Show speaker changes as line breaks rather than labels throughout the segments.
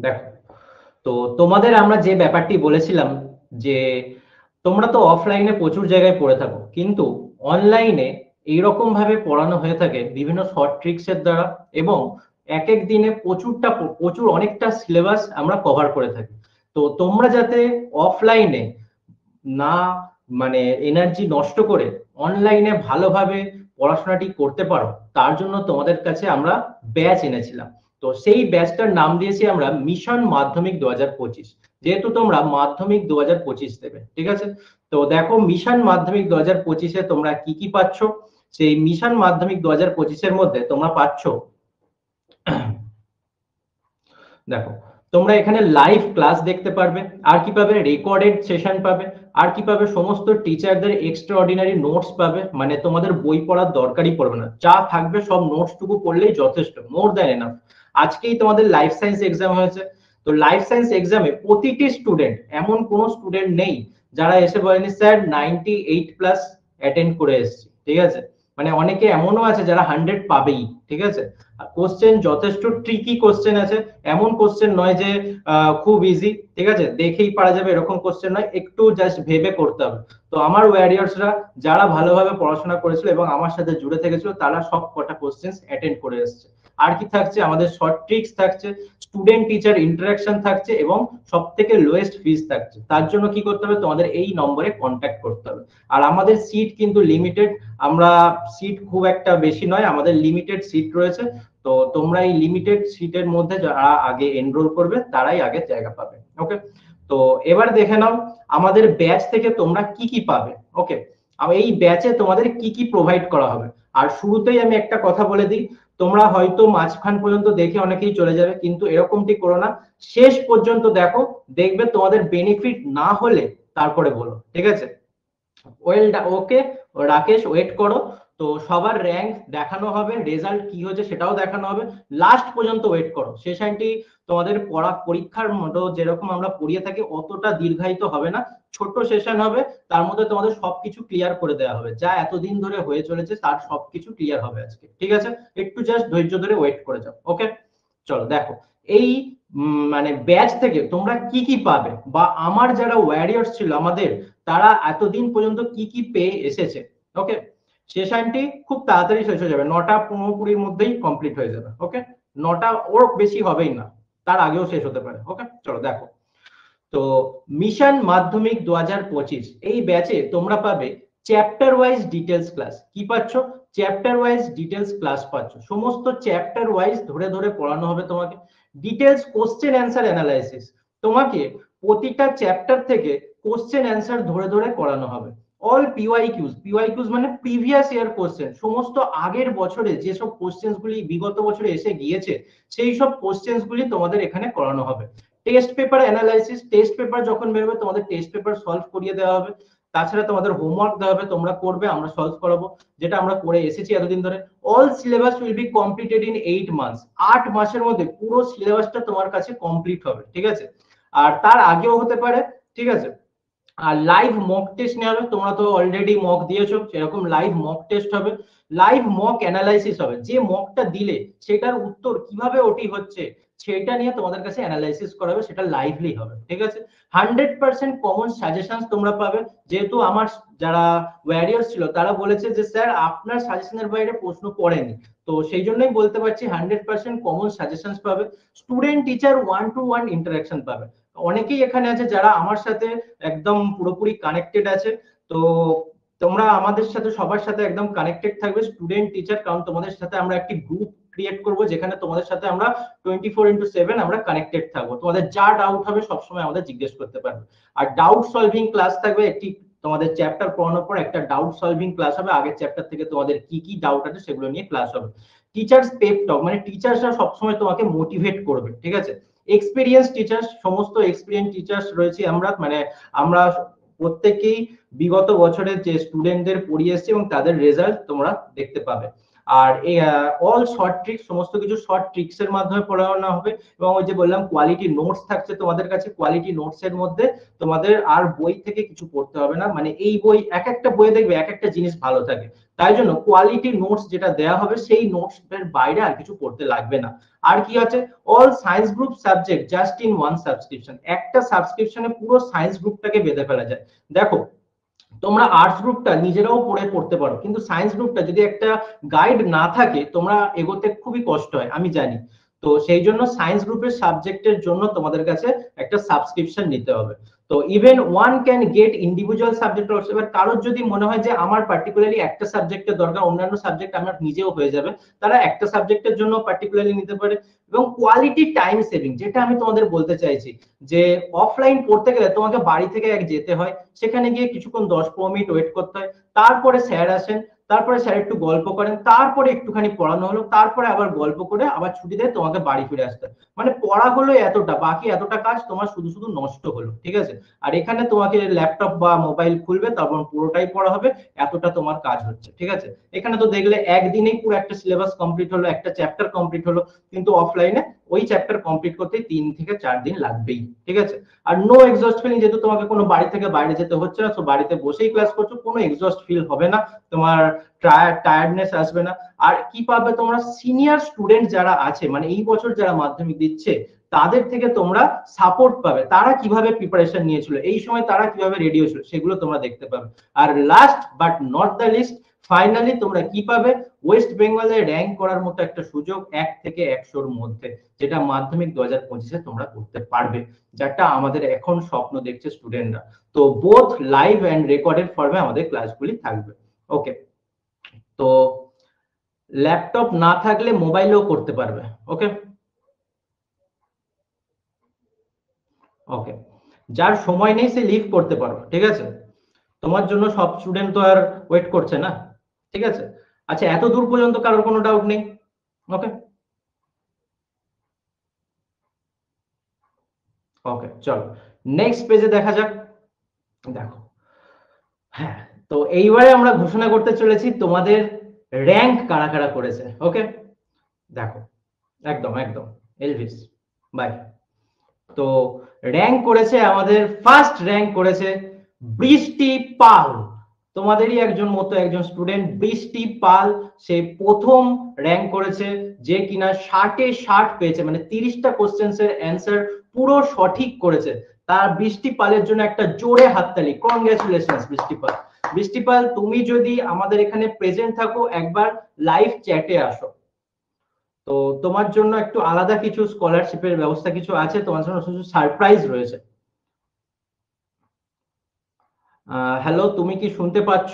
দেখো, তো তোমাদের আমরা যে ব্যাপারটি বলেছিলাম যে তোমরা তো অফলাইনে প্রচুর জায়গায় পড়ে থাকো, কিন্তু অনলাইনে এইরকম ভাবে পড়ানো হয়ে থাকে বিভিন্ন শর্ট ট্রিক্স এর দ্বারা, এবং এক এক দিনে প্রচুর অনেকটা সিলেবাস আমরা কভার করে থাকি। তো তোমরা যাতে অফলাইনে না মানে এনার্জি নষ্ট করে অনলাইনে ভালোভাবে পড়াশোনাটি করতে পারো, তার জন্য তোমাদের কাছে আমরা ব্যাচ এনেছিলাম। তো সেই ব্যাচটার নাম দিয়েছি আমরা মিশন মাধ্যমিক 2025। যেহেতু তোমরা মাধ্যমিক 2025 দেবে, ঠিক আছে? তো দেখো, মিশন মাধ্যমিক 2025-এ তোমরা কি কি পাচ্ছ। সেই মিশন মাধ্যমিক 2025-এর মধ্যে তোমরা পাচ্ছ, দেখো, তোমরা এখানে লাইভ ক্লাস দেখতে পারবে, আর কি পাবে, রেকর্ডেড সেশন পাবে, আর কি পাবে, সমস্ত টিচারদের এক্সট্রা অর্ডিনারি নোটস পাবে। মানে তোমাদের বই পড়ার দরকারই পড়বে না, যা থাকবে সব নোটস টুকু পড়লেই যথেষ্ট, মোর দ্যান এনাফ। আজকেই তোমাদের লাইফ সায়েন্স এক্সাম হয়েছে। তো লাইফ সায়েন্স এক্সামে প্রতিটি স্টুডেন্ট, এমন কোনো স্টুডেন্ট নেই যারা এসে বলেনি স্যার 98+ অ্যাটেন্ড করে এসেছি, ঠিক আছে? মানে অনেকে এমনও আছে যারা 100 পাবেই, ঠিক আছে? কোশ্চেন যথেষ্ট ট্রিকি কোশ্চেন আছে, এমন কোশ্চেন নয় যে খুব ইজি, ঠিক আছে, দেখেই পারা যাবে এরকম কোশ্চেন নয়, একটু জাস্ট ভেবে করতে হবে। তো আমার ওয়ারিয়ার্সরা যারা ভালোভাবে পড়াশোনা করেছিল এবং আমার সাথে জুড়ে থেকেছিল, তারা সব কটা কোশ্চেন অ্যাটেন্ড করে এসেছে। আর কি থাকছে, আমাদের শর্ট ট্রিক্স থাকছে, স্টুডেন্ট টিচার ইন্টারাকশন থাকছে, এবং সব থেকে লোয়েস্ট ফিস থাকছে। তার জন্য কি করতে হবে, তোমাদের এই নম্বরে কন্ট্যাক্ট করতে হবে। আর আমাদের সিট কিন্তু লিমিটেড, আমরা সিট খুব একটা বেশি নয়, আমাদের লিমিটেড সিট রয়েছে। তো তোমরা এই লিমিটেড সিটের মধ্যে যারা আগে এনরোল করবে তারাই আগে জায়গা পাবে। ওকে, তো এবার দেখে নাও আমাদের ব্যাচ থেকে তোমরা কি কি পাবে। ওকে, এই ব্যাচে তোমাদের কি কি প্রোভাইড করা হবে। আর শুরুতেই আমি একটা কথা বলে দিই, তোমরা হয়তো মাঝখান পর্যন্ত দেখে অনেকেই চলে যাবে, কিন্তু এরকমটি করো না, শেষ পর্যন্ত দেখো, দেখবে তোমাদের বেনিফিট না হলে তারপরে বলো, ঠিক আছে? ওয়েল, ওকে রাকেশ, ওয়েট করো। তো সবার র্যাঙ্ক দেখানো হবে, রেজাল্ট কি হয়েছে সেটাও দেখানো হবে, লাস্ট পর্যন্ত ওয়েট করো। সেশনটি তোমাদের পরীক্ষার মতো যেরকম আমরা পড়িয়ে থাকি অতটা দীর্ঘায়িত হবে না, ছোট সেশন হবে, তার মধ্যে তোমাদের সবকিছু ক্লিয়ার করে দেওয়া হবে, যা এতদিন ধরে হয়ে চলেছে তার সবকিছু ক্লিয়ার হবে আজকে, ঠিক আছে? একটু জাস্ট ধৈর্য ধরে ওয়েট করে যাও। ওকে, চলো দেখো, এই মানে ব্যাচ থেকে তোমরা কি কি পাবে, বা আমার যারা ওয়ারিয়ার্স ছিল আমাদের, তারা এতদিন পর্যন্ত কি কি পেয়ে এসেছে। ওকে, সেশনটি খুব তাড়াতাড়ি শেষ হয়ে যাবে, 9টা 15-20-র মধ্যেই কমপ্লিট হয়ে যাবে। ওকে, 9টা ওর বেশি হবেই না, তার আগেও শেষ হতে পারে। ওকে, চলো দেখো, তো মিশন মাধ্যমিক 2025 এই ব্যাচে তোমরা পাবে চ্যাপ্টার ওয়াইজ ডিটেলস ক্লাস। কি পাচ্ছ, চ্যাপ্টার ওয়াইজ ডিটেলস ক্লাস পাচ্ছ, সমস্ত চ্যাপ্টার ওয়াইজ ধরে ধরে পড়ানো হবে তোমাকে। ডিটেলস কোশ্চেন অ্যান্সার অ্যানালাইসিস, তোমাকে প্রতিটা চ্যাপ্টার থেকে কোশ্চেন অ্যান্সার ধরে ধরে করানো হবে। অল পিওয়াইকিউজ, পিওয়াইকিউজ মানে প্রিভিয়াস ইয়ার কোশ্চেন, সমস্ত আগের বছরে যেসব কোশ্চেন গুলি বিগত বছরে এসে গিয়েছে সেই সব কোশ্চেন গুলি তোমাদের এখানে করানো হবে। Test paper analysis, test paper যখন বেরোবে তোমাদের টেস্ট পেপার সলভ করিয়ে দেওয়া হবে। তাছাড়া তোমাদের হোমওয়ার্ক দেওয়া হবে, তোমরা করবে, আমরা সলভ করাবো, যেটা আমরা করে এসেছি এতদিন ধরে। All syllabus will be completed in 8 months, 8 মাসের মধ্যে পুরো সিলেবাসটা তোমার কাছে কমপ্লিট হবে, ঠিক আছে? আর তার আগেও হতে পারে, ঠিক আছে? আর লাইভ মক টেস্ট নেওয়া হবে, তোমরা তো অলরেডি মক দিয়েছো, সেরকম লাইভ মক টেস্ট হবে, লাইভ মক অ্যানালাইসিস হবে, যে মকটা দিলে সেটার উত্তর কিভাবে ওটি হচ্ছে সেটা নিয়ে তোমাদের কাছে অ্যানালাইসিস করা হবে, সেটা লাইভলি হবে, ঠিক আছে? 100% কমন সাজেশন তোমরা পাবে। যেহেতু আমার যারা ওয়ারিয়ার্স ছিল তারা বলেছে যে স্যার আপনার সাজেশনের বাইরে প্রশ্ন পড়েনি, তো সেই জন্যই বলতে পারছি 100% কমন সাজেশন পাবে। স্টুডেন্ট টিচার 1-to-1 ইন্টারাকশন পাবে। অনেকেই এখানে আছে যারা আমার সাথে একদম পুরোপুরি কানেক্টেড আছে। তো তোমরা আমাদের সাথে সবার সাথে একদম কানেক্টেড থাকবে, স্টুডেন্ট টিচার, কারণ তোমাদের সাথে আমরা একটি গ্রুপ ক্রিয়েট করব যেখানে তোমাদের সাথে আমরা 24/7 আমরা কানেক্টেড থাকবো। তোমাদের যা ডাউট হবে সবসময় আমাদের জিজ্ঞেস করতে পারবে। আর ডাউট সলভিং ক্লাস থাকবে, একটি তোমাদের চ্যাপ্টার পড়ানোর পর একটা ডাউট সলভিং ক্লাস হবে, আগের চ্যাপ্টার থেকে তোমাদের কি কি ডাউট আছে সেগুলো নিয়ে ক্লাস হবে। টিচার্স পেপ টক, মানে টিচার্সরা সবসময় তোমাকে মোটিভেট করবে, ঠিক আছে? এক্সপিরিয়েন্স টিচার্স, সমস্ত এক্সপিরিয়েন্স টিচার্স রয়েছে আমরা, মানে আমরা প্রত্যেকেই বিগত বছরের যে স্টুডেন্টদের পড়িয়ে এসেছি এবং তাদের রেজাল্ট তোমরা দেখতে পাবে। আর অল শর্ট ট্রিক্স, সমস্ত কিছু শর্ট ট্রিক্স এর মাধ্যমে পড়ানো হবে। এবং ওই যে বললাম কোয়ালিটি নোটস থাকছে তোমাদের কাছে, কোয়ালিটি নোটস এর মধ্যে তোমাদের আর বই থেকে কিছু পড়তে হবে না, মানে এই বই এক একটা বইয়ে দেখবে এক একটা জিনিস ভালো থাকে, তাই জন্য কোয়ালিটি নোটস যেটা দেয়া হবে সেই নোটস এর বাইরে আর কিছু পড়তে লাগবে না। আর কি আছে, all science group subject just in one subscription, একটা সাবস্ক্রিপশনে পুরো সায়েন্স গ্রুপটাকে বেঁধে ফেলা যায়। দেখো তোমরা আর্টস গ্রুপটা নিজেরাও পড়তে পারো, কিন্তু সায়েন্স গ্রুপটা যদি একটা গাইড না থাকে তোমরা এগোতে খুবই কষ্ট হয়, আমি জানি। তো সেই জন্য সায়েন্স গ্রুপের সাবজেক্টের জন্য তোমাদের কাছে একটা সাবস্ক্রিপশন নিতে হবে। তো even one can get individual subject also, এবার কারোর যদি মনে হয় যে আমার পার্টিকুলারলি একটা সাবজেক্টের দরকার, অন্যান্য সাবজেক্ট আমার নিজেও হয়ে যাবে, তারা একটা সাবজেক্টের জন্য পার্টিকুলারলি নিতে পারে। এবং কোয়ালিটি টাইম সেভিং, যেটা আমি তোমাদের বলতে চাইছি, যে অফলাইন পড়তে গেলে তোমাকে বাড়ি থেকে এক যেতে হয়, সেখানে গিয়ে কিছুক্ষণ 10-15 মিনিট ওয়েট করতে হয়, তারপরে স্যার আসেন, তারপরে স্যার একটু গল্প করেন, তারপরে একটুখানি পড়ানো হলো, তারপরে আবার গল্প করে আবার ছুটি দেয়, তোমাকে বাড়ি ফিরে আসতে হয়। মানে পড়া হলো এতটা, বাকি এতটা কাজ তোমার শুধু শুধু নষ্ট হলো, ঠিক আছে। আর এখানে তোমাকে ল্যাপটপ বা মোবাইল খুলবে, তারপর পুরোটাই পড়া হবে, এতটা তোমার কাজ হচ্ছে, ঠিক আছে। এখানে তো দেখলে একদিনেই পুরো একটা সিলেবাস কমপ্লিট হলো, একটা চ্যাপ্টার কমপ্লিট হলো, কিন্তু অফলাইনে ওই চ্যাপ্টার কমপ্লিট করতে 3 থেকে 4 দিন লাগবেই, ঠিক আছে। আর নো এক্সস্ট ফিলিং, যেহেতু তোমাকে কোনো বাড়ি থেকে বাইরে যেতে হচ্ছে না, তো বাড়িতে বসেই ক্লাস করছো, কোনো এক্সস্ট ফিল হবে না, তোমার টায়ার্ডনেস আসবে না। আর কি পাবে তোমরা, সিনিয়র স্টুডেন্ট যারা আছে, মানে এই বছর যারা মাধ্যমিক দিচ্ছে, তাদের থেকে তোমরা সাপোর্ট পাবে, তারা কিভাবে প্রিপারেশন নিয়েছিল, এই সময় তারা কিভাবে রেডি হয়েছিল, সেগুলো তোমরা দেখতে পাবে। আর last but not the least, finally তোমরা কি পাবে, ওয়েস্ট বেঙ্গলে র্যাঙ্ক করার মতো একটা সুযোগ 1 থেকে 100-র মধ্যে, যেটা মাধ্যমিক 2025-এ তোমরা করতে পারবে, যেটা আমাদের এখন স্বপ্ন দেখছে স্টুডেন্টরা। তো বোথ লাইভ এন্ড রেকর্ডেড ফর্মে আমাদের ক্লাসগুলি থাকবে। ওকে, তো ল্যাপটপ না থাকলে মোবাইলেও করতে পারবে। ওকে ওকে, যার সময় নেই সে লিভ করতে পারো, ঠিক আছে। তোমার জন্য সব স্টুডেন্ট তো আর ওয়েট করছে না, ঠিক আছে। আচ্ছা, এত দূর পর্যন্ত কারোর কোনো ডাউট নেই? ওকে ওকে, চলো নেক্সট পেজে দেখা যাক। দেখো, হ্যাঁ, তো এইবারে আমরা ঘোষণা করতে চলেছি তোমাদের র্যাঙ্ক কারা কারা করেছে। ওকে, দেখো, একদম একদম এলভিস বাই। তো র্যাঙ্ক করেছে, আমাদের ফার্স্ট র্যাঙ্ক করেছে বৃষ্টি পাল, তোমাদেরই একজন মতো একজন স্টুডেন্ট বৃষ্টি পাল। সে প্রথম র্যাঙ্ক করেছে, যে কিনা 60-এ 60 পেয়েছে, মানে 30টা কোশ্চেন্স এর অ্যান্সার পুরো সঠিক করেছে। তার বৃষ্টি পালের জন্য একটা জোরে হাততালি, কংগ্রেচুলেশনস বৃষ্টি পাল। বৃষ্টি পাল, তুমি যদি আমাদের এখানে প্রেজেন্ট থাকো, একবার লাইভ চ্যাটে আসো। তো তোমার জন্য একটু আলাদা কিছু স্কলারশিপের ব্যবস্থা কিছু আছে, তোমার জন্য কিছু সারপ্রাইজ রয়েছে। হ্যালো, তুমি কি শুনতে পাচ্ছ?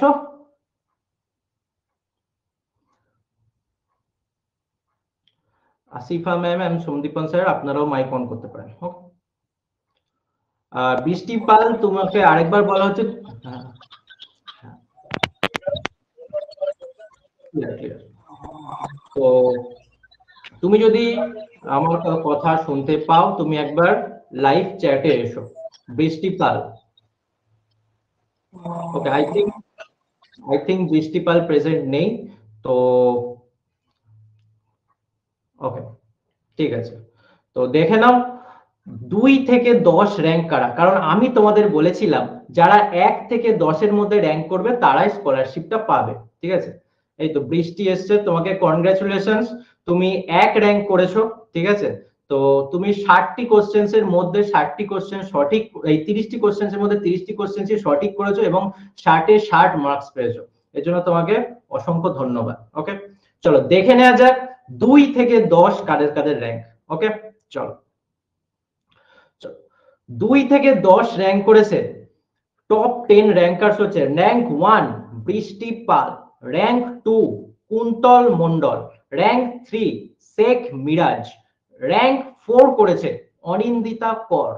Asifa ma'am and Sandipan sir, আপনারাও মাইক অন করতে পারেন। বৃষ্টি পাল, তোমাকে আরেকবার বলা হচ্ছে। হ্যাঁ, হ্যাঁ, clear, clear। তো তুমি যদি আমার কথা শুনতে পাও, তুমি একবার লাইভ চ্যাটে এসো, বৃষ্টি পাল। ওকে, আই থিঙ্ক বৃষ্টি পাল প্রেজেন্ট নেই। তো ওকে, ঠিক আছে, তো দেখে নাও 2 থেকে 10 র্যাঙ্ক কারা, কারণ আমি তোমাদের বলেছিলাম যারা 1 থেকে 10-এর মধ্যে র্যাঙ্ক করবে তারাই স্কলারশিপটা পাবে, ঠিক আছে। এই তো বৃষ্টি এসছে, তোমাকে কনগ্রাচুলেশনস, তুমি 1 র্যাঙ্ক করেছো, ঠিক আছে। তো তুমি 60টি কোশ্চেন্স এর মধ্যে 60টি কোশ্চেন সঠিক, এই 30টি কোশ্চেন্স এর মধ্যে 30টি কোশ্চেন্সই সঠিক করেছো এবং 60-এ 60 মার্কস পেয়েছো, এর জন্য তোমাকে অসংখ্য ধন্যবাদ। ওকে, চলো দেখে নেওয়া যাক 2 থেকে 10 কাদের কাদের র্যাঙ্ক। ওকে, চলো, 2 থেকে 10 র্যাঙ্ক করেছে। টপ 10 র্যাঙ্কার্স হচ্ছে rank 1 Brishti Pal, rank 2 Kuntal Mondal, rank 3 Sheikh Miraj, rank 4 করেছে অনিন্দিতা কর,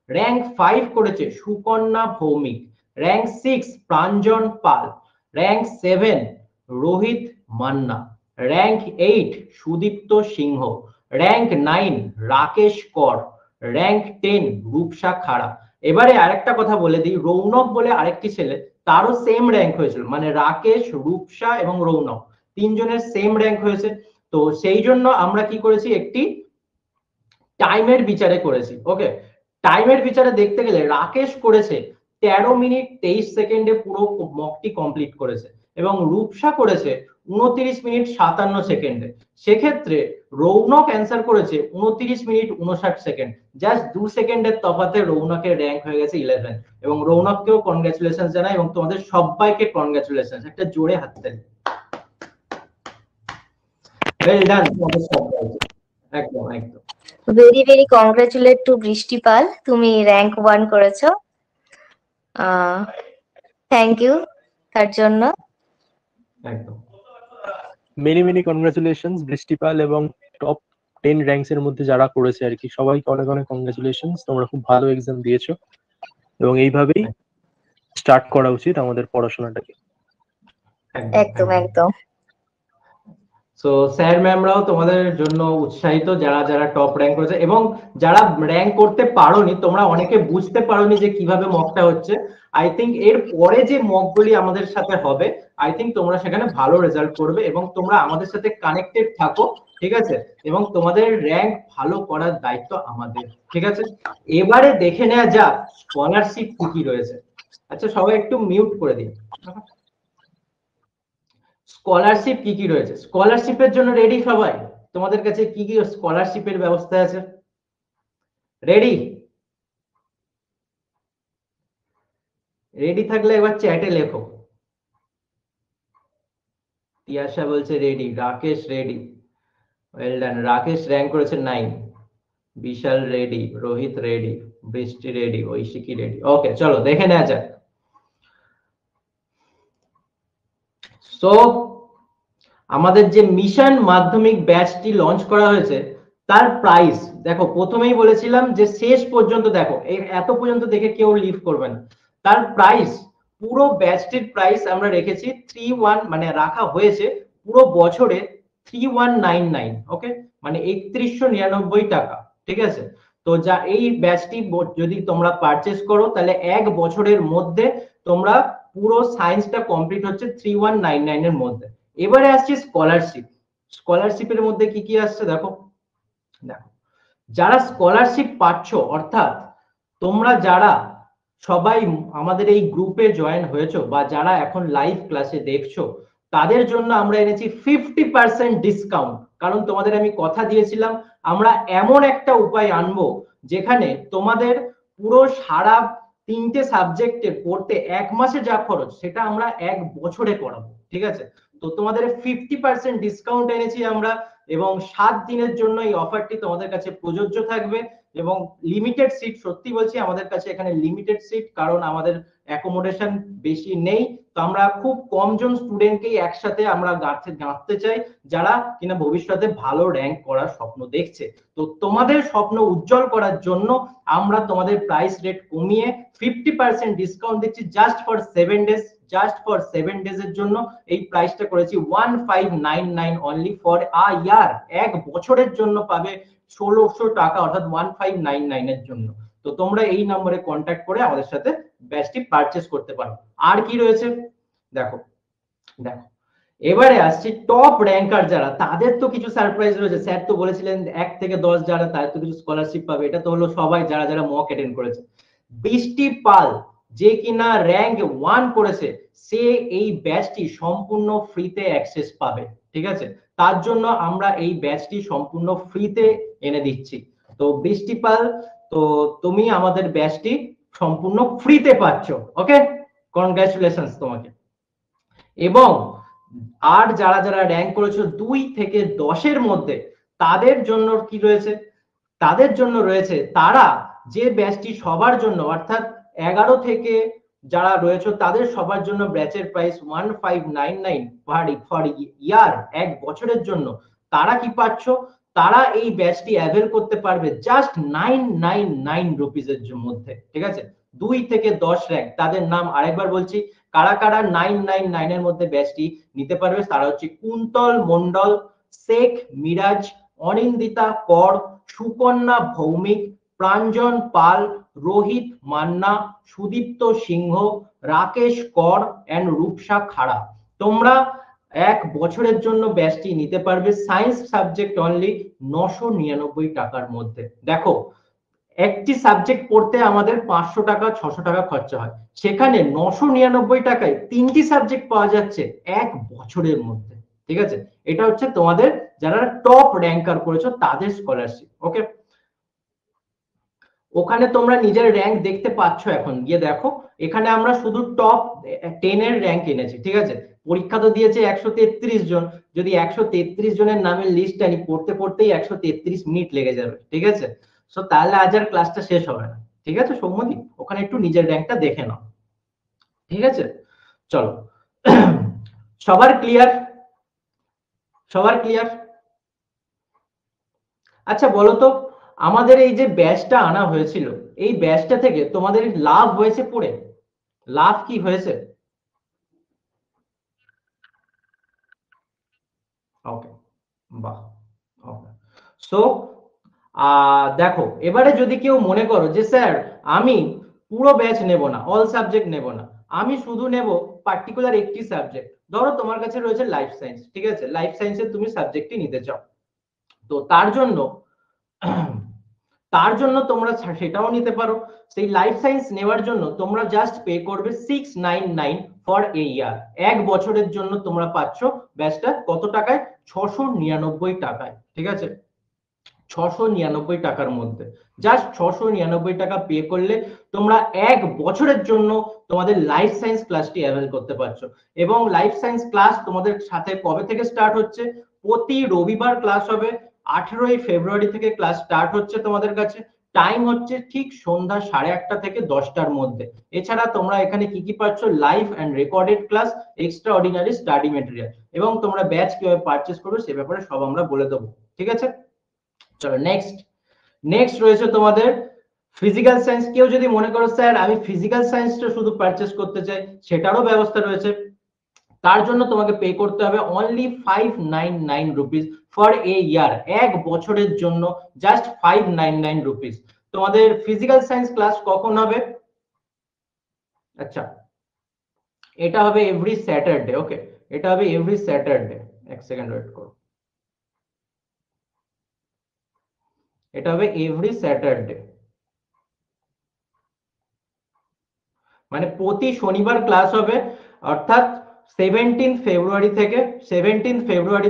র্যাঙ্ক 5 করেছে Sukanya Bhowmik, rank 6 Pranjan Pal, rank 7 Rohit Manna, rank 8 Sudipta Singha, rank 9 Rakesh Kar, rank 10 Rupsa খাড়া। এবারে আরেকটা কথা বলে দিই, রৌনক বলে আরেকটি ছেলে, তারও সেম র্যাঙ্ক হয়েছিল, মানে রাকেশ, রূপসা এবং রৌনক তিনজনের সেম র্যাঙ্ক হয়েছে। তো সেই জন্য আমরা কি করেছি, একটি টাইমের বিচারে করেছি। ওকে, টাইমের বিচারে দেখতে গেলে রাকেশ করেছে 13 মিনিট 23 সেকেন্ডে পুরো মকটি কমপ্লিট করেছে, এবং রূপসা করেছে 29 মিনিট 57 সেকেন্ডে। সেক্ষেত্রে রৌনক অ্যান্সার করেছে 29 মিনিট 59 সেকেন্ড। জাস্ট 2 সেকেন্ডের তফাতে রৌনকের র্যাঙ্ক হয়ে গেছে 11, এবং রৌনককেও কনগ্রাচুলেশন জানাই, এবং তোমাদের সবাইকে কনগ্রাচুলেশন, একটা জোরে হাততালি। ওয়েল ডান তোমাদের সবাইকে, একদম একদম।
ভেরি ভেরি কংগ্রেচুলেট টু বৃষ্টি পাল, তুমি র্যাঙ্ক 1 করেছো। থ্যাংক ইউ তার জন্য।
একদম
মেনি মেনি কনগ্রাচুলেশনস বৃষ্টি পাল, এবং টপ 10 র্যাঙ্কস এর মধ্যে যারা করেছে আর কি, সবাইকে অনেক অনেক কনগ্রাচুলেশনস। তোমরা খুব ভালো এক্সাম দিয়েছো, এবং এইভাবেই স্টার্ট করা উচিত আমাদের পড়াশোনাটাকে।
একদম একদম।
সো স্যার ম্যামরাও তোমাদের জন্য উৎসাহিত, যারা যারা টপ র্যাঙ্ক করেছে, এবং যারা র্যাঙ্ক করতে পারোনি, তোমরা অনেকে বুঝতে পারোনি যে কিভাবে মকটা হচ্ছে। আই থিঙ্ক এর পরে যে মকগুলি আমাদের সাথে হবে, আই থিঙ্ক তোমরা সেখানে ভালো রেজাল্ট করবে, এবং তোমরা আমাদের সাথে কানেক্টেড থাকো, ঠিক আছে? এবং তোমাদের র্যাঙ্ক ভালো করার দায়িত্ব আমাদের, ঠিক আছে? এবারে দেখে নেওয়া যাক স্কলারশিপ কি কি রয়েছে। আচ্ছা, সবাই একটু মিউট করে দিন। স্কলারশিপ কি কি রয়েছে, স্কলারশিপের জন্য রেডি সবাই? তোমাদের কাছে কি কি স্কলারশিপের ব্যবস্থা আছে? রেডি? রেডি থাকলে একবার চ্যাটে লেখো। তিয়াশা বলছে ready, Rakesh ready, well done. Rakesh rank করেছে 9, বিশাল রেডি, রোহিত রেডি, বৃষ্টি রেডি, ঐশিকি রেডি। ওকে, চলো দেখে নেওয়া যাক। সো আমাদের যে মিশন মাধ্যমিক ব্যাচটি লঞ্চ করা হয়েছে, তার প্রাইস দেখো, প্রথমেই বলেছিলাম যে শেষ পর্যন্ত দেখো, এত পর্যন্ত দেখে কেউ লিভ করবে না। তার প্রাইস, পুরো ব্যাচটির প্রাইস আমরা রেখেছি 31, মানে রাখা হয়েছে পুরো বছরে 3199। ওকে, মানে 3199 টাকা, ঠিক আছে? তো যা এই ব্যাচটি যদি তোমরা পারচেস করো, তাহলে এক বছরের মধ্যে তোমরা পুরো সায়েন্সটা কমপ্লিট হচ্ছে 3199 এর মধ্যে। এবারে আসছে স্কলারশিপ। স্কলারশিপের মধ্যে কি কি আসছে দেখো। দেখো, যারা স্কলারশিপ পাচ্ছ, অর্থাৎ তোমরা যারা সবাই আমাদের এই গ্রুপে জয়েন হয়েছো, বা যারা এখন লাইভ ক্লাসে দেখছো, তাদের জন্য আমরা এনেছি 50% ডিসকাউন্ট। কারণ তোমাদের আমি কথা দিয়েছিলাম, আমরা এমন একটা উপায় আনবো যেখানে তোমাদের পুরো সারা 3টে সাবজেক্টে পড়তে 1 মাসে যা খরচ, সেটা আমরা 1 বছরে করাবো, ঠিক আছে? তো তোমাদের 50% ডিসকাউন্ট এনেছি আমরা, এবং 7 দিনের জন্য এই অফারটি তোমাদের কাছে প্রযোজ্য থাকবে, এবং লিমিটেড সিট। সত্যি বলছি, আমাদের কাছে এখানে লিমিটেড সিট, কারণ আমাদের অ্যাকোমোডেশন বেশি নেই। তো আমরা খুব কমজন স্টুডেন্টকেই একসাথে আমরা গাঁথতে চাই, যারা কিনা ভবিষ্যতে ভালো র্যাঙ্ক করার স্বপ্ন দেখছে। তো তোমাদের স্বপ্ন উজ্জ্বল করার জন্য আমরা তোমাদের প্রাইস রেট কমিয়ে 50% ডিসকাউন্ট দিচ্ছি just for 7 days. Just for 7 days এর জন্য এই প্রাইসটা করেছি 1599 অনলি ফর আ ইয়ার। এক বছরের জন্য পাবে 1600 টাকা, অর্থাৎ 1599 এর জন্য। তো তোমরা এই নম্বরে কন্ট্যাক্ট করে আমাদের সাথে ব্যাচটি পারচেজ করতে পারো। আর কি রয়েছে দেখো। দেখো, এবারে আসছে টপ র্যাঙ্কার যারা, তাদের তো কিছু সারপ্রাইজ রয়েছে। স্যার তো বলেছিলেন 1 থেকে 10 যারা, তাদের তো কিছু স্কলারশিপ পাবে। এটা তো হলো সবাই যারা যারা মক অ্যাটেন্ড করেছে। বৃষ্টি পাল, যে কিনা র্যাঙ্ক 1 করেছে, সে এই ব্যাচটি সম্পূর্ণ ফ্রিতে অ্যাক্সেস পাবে, ঠিক আছে? তার জন্য আমরা এই ব্যাচটি সম্পূর্ণ ফ্রিতে এনে দিচ্ছি। তো বৃষ্টি পাল, তো তুমি আমাদের ব্যাচটি সম্পূর্ণ ফ্রিতে পাচ্ছ। ওকে, কনগ্রাচুলেশনস তোমাকে। এবং আর যারা যারা র্যাঙ্ক করেছো 2 থেকে 10 এর মধ্যে, তাদের জন্য কি রয়েছে? তাদের জন্য রয়েছে, তারা যে ব্যাচটি সবার জন্য, অর্থাৎ 11 থেকে যারা রয়েছে তাদের সবার জন্য ব্যাচের প্রাইস 1599 ফর ইয়ার, এক বছরের জন্য। তারা কি পাচ্ছ? তারা এই ব্যাচটি অ্যাভেল করতে পারবে জাস্ট 999 রুপিসের মধ্যে, ঠিক আছে? 2 থেকে 10 র্যাঙ্ক, তাদের নাম আরেকবার বলছি। কারা কারা 999 এর মধ্যে ব্যাচটি নিতে পারবে? তারা হচ্ছে কুন্তল মন্ডল, শেখ মিরাজ, অনিন্দিতা কর, সুকন্যা ভৌমিক, প্রাঞ্জন পাল, রোহিত মান্না, সুদীপ্ত সিংহ, রাকেশ কর এন্ড রূপসা খাড়া। তোমরা এক বছরের জন্য ব্যাচটি নিতে পারবে সায়েন্স সাবজেক্ট অনলি 999 টাকার মধ্যে। দেখো একটি সাবজেক্ট পড়তে আমাদের 500 টাকা 600 টাকা খরচা হয়, সেখানে 999 টাকায় 3টি সাবজেক্ট পাওয়া যাচ্ছে এক বছরের মধ্যে। ঠিক আছে, এটা হচ্ছে তোমাদের যারা টপ র্যাঙ্কার করেছো তাদের স্কলারশিপ। ওকে, ওখানে তোমরা নিজের র্যাঙ্ক দেখতে পাচ্ছ, এখন গিয়ে দেখো এখানে আমরা শুধু টপ 10 এর র্যাঙ্ক এনেছি। ঠিক আছে, পরীক্ষা তো দিয়েছে 133 জন, যদি 133 জনের নামের লিস্ট আনি পড়তে পড়তেই 133 মিনিট লেগে যাবে। ঠিক আছে, সো তাহলে আজ আর ক্লাসটা শেষ হবে না। ঠিক আছে সৌম্যদীপ, ওখানে একটু নিজের র্যাঙ্কটা দেখে নাও। ঠিক আছে, চলো সবার ক্লিয়ার? সবার ক্লিয়ার? আচ্ছা বলো তো, আমাদের এই যে ব্যাচটা আনা হয়েছিল, এই ব্যাচটা থেকে তোমাদের লাভ হয়েছে পড়ে? লাভ কি হয়েছে? ওকে, বাহ, ওকে। সো দেখো এবারে যদি কেউ মনে করো যে স্যার আমি পুরো ব্যাচ নেব না, অল সাবজেক্ট নেব না, আমি শুধু নেব পার্টিকুলার একটি সাবজেক্ট, ধরো তোমার কাছে রয়েছে লাইফ সায়েন্স। ঠিক আছে, লাইফ সায়েন্সের তুমি সাবজেক্টই নিতে চাও, তো তার জন্য তোমরা সেটাও নিতে পারো। সেই লাইফ সায়েন্স নেওয়ার জন্য তোমরা জাস্ট পে করবে 699 ফর এ ইয়ার। এক বছরের জন্য তোমরা পাচ্ছ ব্যাচটা কত টাকায়? 699 টাকায়। ঠিক আছে, 699 টাকার মধ্যে জাস্ট 699 টাকা পে করলে তোমরা এক বছরের জন্য তোমাদের লাইফ সায়েন্স ক্লাসটি অ্যাভেল করতে পারছো। এবং লাইফ সায়েন্স ক্লাস তোমাদের সাথে কবে থেকে স্টার্ট হচ্ছে? প্রতি রবিবার ক্লাস হবে। 18ই ফেব্রুয়ারি থেকে ক্লাস স্টার্ট হচ্ছে তোমাদের কাছে। টাইম হচ্ছে ঠিক সন্ধ্যা 8:30 থেকে 10টার মধ্যে। এছাড়া তোমরা এখানে কি কি পাচ্ছ? Live and recorded class, extraordinary study material, এবং তোমরা ব্যাচ কিভাবে পারচেজ করবে সে ব্যাপারে সব আমরা বলে দেবো। ঠিক আছে, চলো নেক্সট রয়েছে তোমাদের ফিজিক্যাল সায়েন্স। কেউ যদি মনে করো স্যার আমি ফিজিক্যাল সায়েন্সটা শুধু পারচেজ করতে চাই, সেটারও ব্যবস্থা রয়েছে। তার জন্য তোমাকে পে করতে হবে অনলি 599 রুপিস ফর এ ইয়ার। এক বছরের জন্য জাস্ট 599 রুপিস। তোমাদের ফিজিক্যাল সায়েন্স ক্লাস কখন হবে? আচ্ছা, এটা হবে এভরি স্যাটারডে। ওকে, এটা হবে এভরি স্যাটারডে। এক সেকেন্ড ওয়েট করো, এটা হবে এভরি স্যাটারডে, মানে প্রতি শনিবার ক্লাস হবে। অর্থাৎ 17 ফেব্রুয়ারি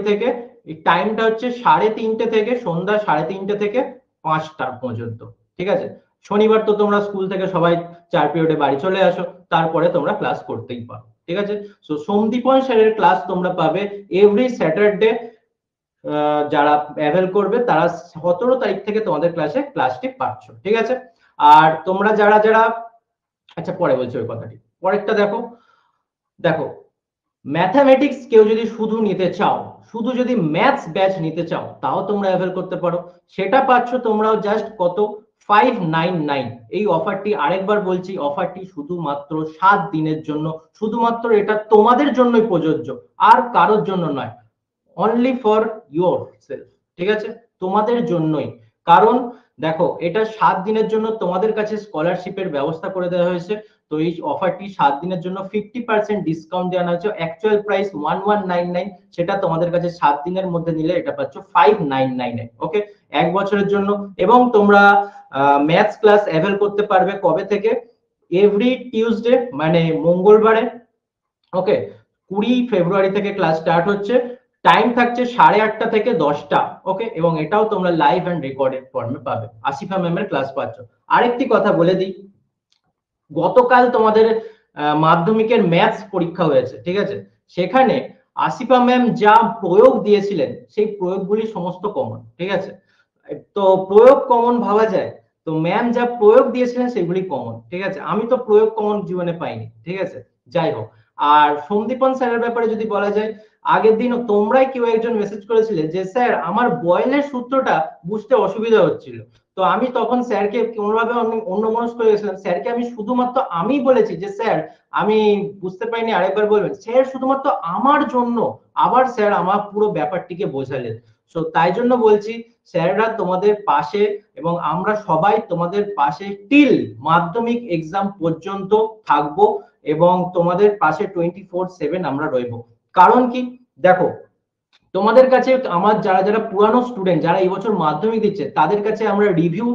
থেকে এই টাইমটা হচ্ছে 3:30 থেকে সন্ধ্যা 3:30 থেকে 5টা পর্যন্ত। ঠিক আছে, শনিবার তো তোমরা স্কুল থেকে সবাই 4 পিরিয়ডে বাড়ি চলে আসো, তারপরে তোমরা ক্লাস করতেই পারো। ঠিক আছে, সো সোমদীপন স্যারের ক্লাস তোমরা পাবে এভরি স্যাটারডে। যারা অ্যাভেল করবে তারা 17 তারিখ থেকে তোমাদের ক্লাসটি পাচ্ছ। ঠিক আছে, আর তোমরা যারা যারা আচ্ছা পরে বলছি ওই কথাটি, পরেরটা দেখো। দেখো ম্যাথামেটিক্স কেউ যদি শুধু নিতে চাও, শুধু যদি ম্যাথস ব্যাচ নিতে চাও, তাও তোমরা অ্যাভেল করতে পারো। সেটা পাচ্ছ তোমরাও জাস্ট কত? 599। এই অফারটি আরেকবার বলছি, অফারটি শুধুমাত্র 7 দিনের জন্য, শুধুমাত্র এটা তোমাদের জন্যই প্রযোজ্য, আর কারোর জন্য নয়। Only for your self. ঠিক আছে, তোমাদের জন্যই। কারণ দেখো এটা 7 দিনের জন্য তোমাদের কাছে স্কলারশিপের ব্যবস্থা করে দেওয়া হয়েছে। তো এই অফারটি 7 দিনের জন্য 50% ডিসকাউন্ট দেওয়া হয়েছে। অ্যাকচুয়াল প্রাইস 1199, সেটা তোমাদের কাছে 7 দিনের মধ্যে নিলে এটা পাচ্ছ 599। ওকে, এক বছরের জন্য। এবং তোমরা ম্যাথস ক্লাস অ্যাভেল করতে পারবে কবে থেকে? এভরি টিউসডে, মানে মঙ্গলবারে। ওকে, 20 ফেব্রুয়ারি থেকে ক্লাস স্টার্ট হচ্ছে। টাইম থাকছে 8:30 থেকে 10টা। ওকে, এবং এটাও তোমরা লাইভ এন্ড রেকর্ডেড ফর্মে পাবে। আসিফা ম্যামের ক্লাস পাচ্ছ। আরেকটি কথা বলে দিই, গতকাল তোমাদের মাধ্যমিকের ম্যাথস পরীক্ষা হয়েছে। ঠিক আছে, সেখানে আসিফা ম্যাম যা প্রয়োগ দিয়েছিলেন সেই প্রয়োগগুলি সমস্ত কমন। ঠিক আছে, তো প্রয়োগ কমন ভাবা যায়, তো ম্যাম যা প্রয়োগ দিয়েছিলেন সেগুলি কমন। ঠিক আছে, আমি তো প্রয়োগ কমন জীবনে পাইনি। ঠিক আছে, যাই হোক। আর সন্দীপন স্যারের ব্যাপারে যদি বলা যায়, আগের দিন তোমরাই কেউ একজন মেসেজ করেছিলে যে স্যার আমার বয়েলের সূত্রটা বুঝতে অসুবিধা হচ্ছিল। তো আমি তখন স্যারকে কোনোভাবে অন্যমনস্ক হয়ে গেছিলাম। স্যারকে আমি শুধুমাত্র আমি বলেছি যে স্যার আমি বুঝতে পারিনি, আরেকবার বলবেন। স্যার শুধুমাত্র আমার জন্য আবার স্যার আমার পুরো ব্যাপারটিকে বোঝালেন। তো তাই জন্য বলছি স্যাররা তোমাদের পাশে, এবং আমরা সবাই তোমাদের পাশে টিল মাধ্যমিক এক্সাম পর্যন্ত থাকবো, এবং তোমাদের পাশে 24/7 আমরা রইব। কারণ কি? দেখো তোমাদের কাছে আমার যারা যারা পুরানো স্টুডেন্ট যারা এই বছর মাধ্যমিক দিচ্ছে তাদের কাছে আমরা রিভিউ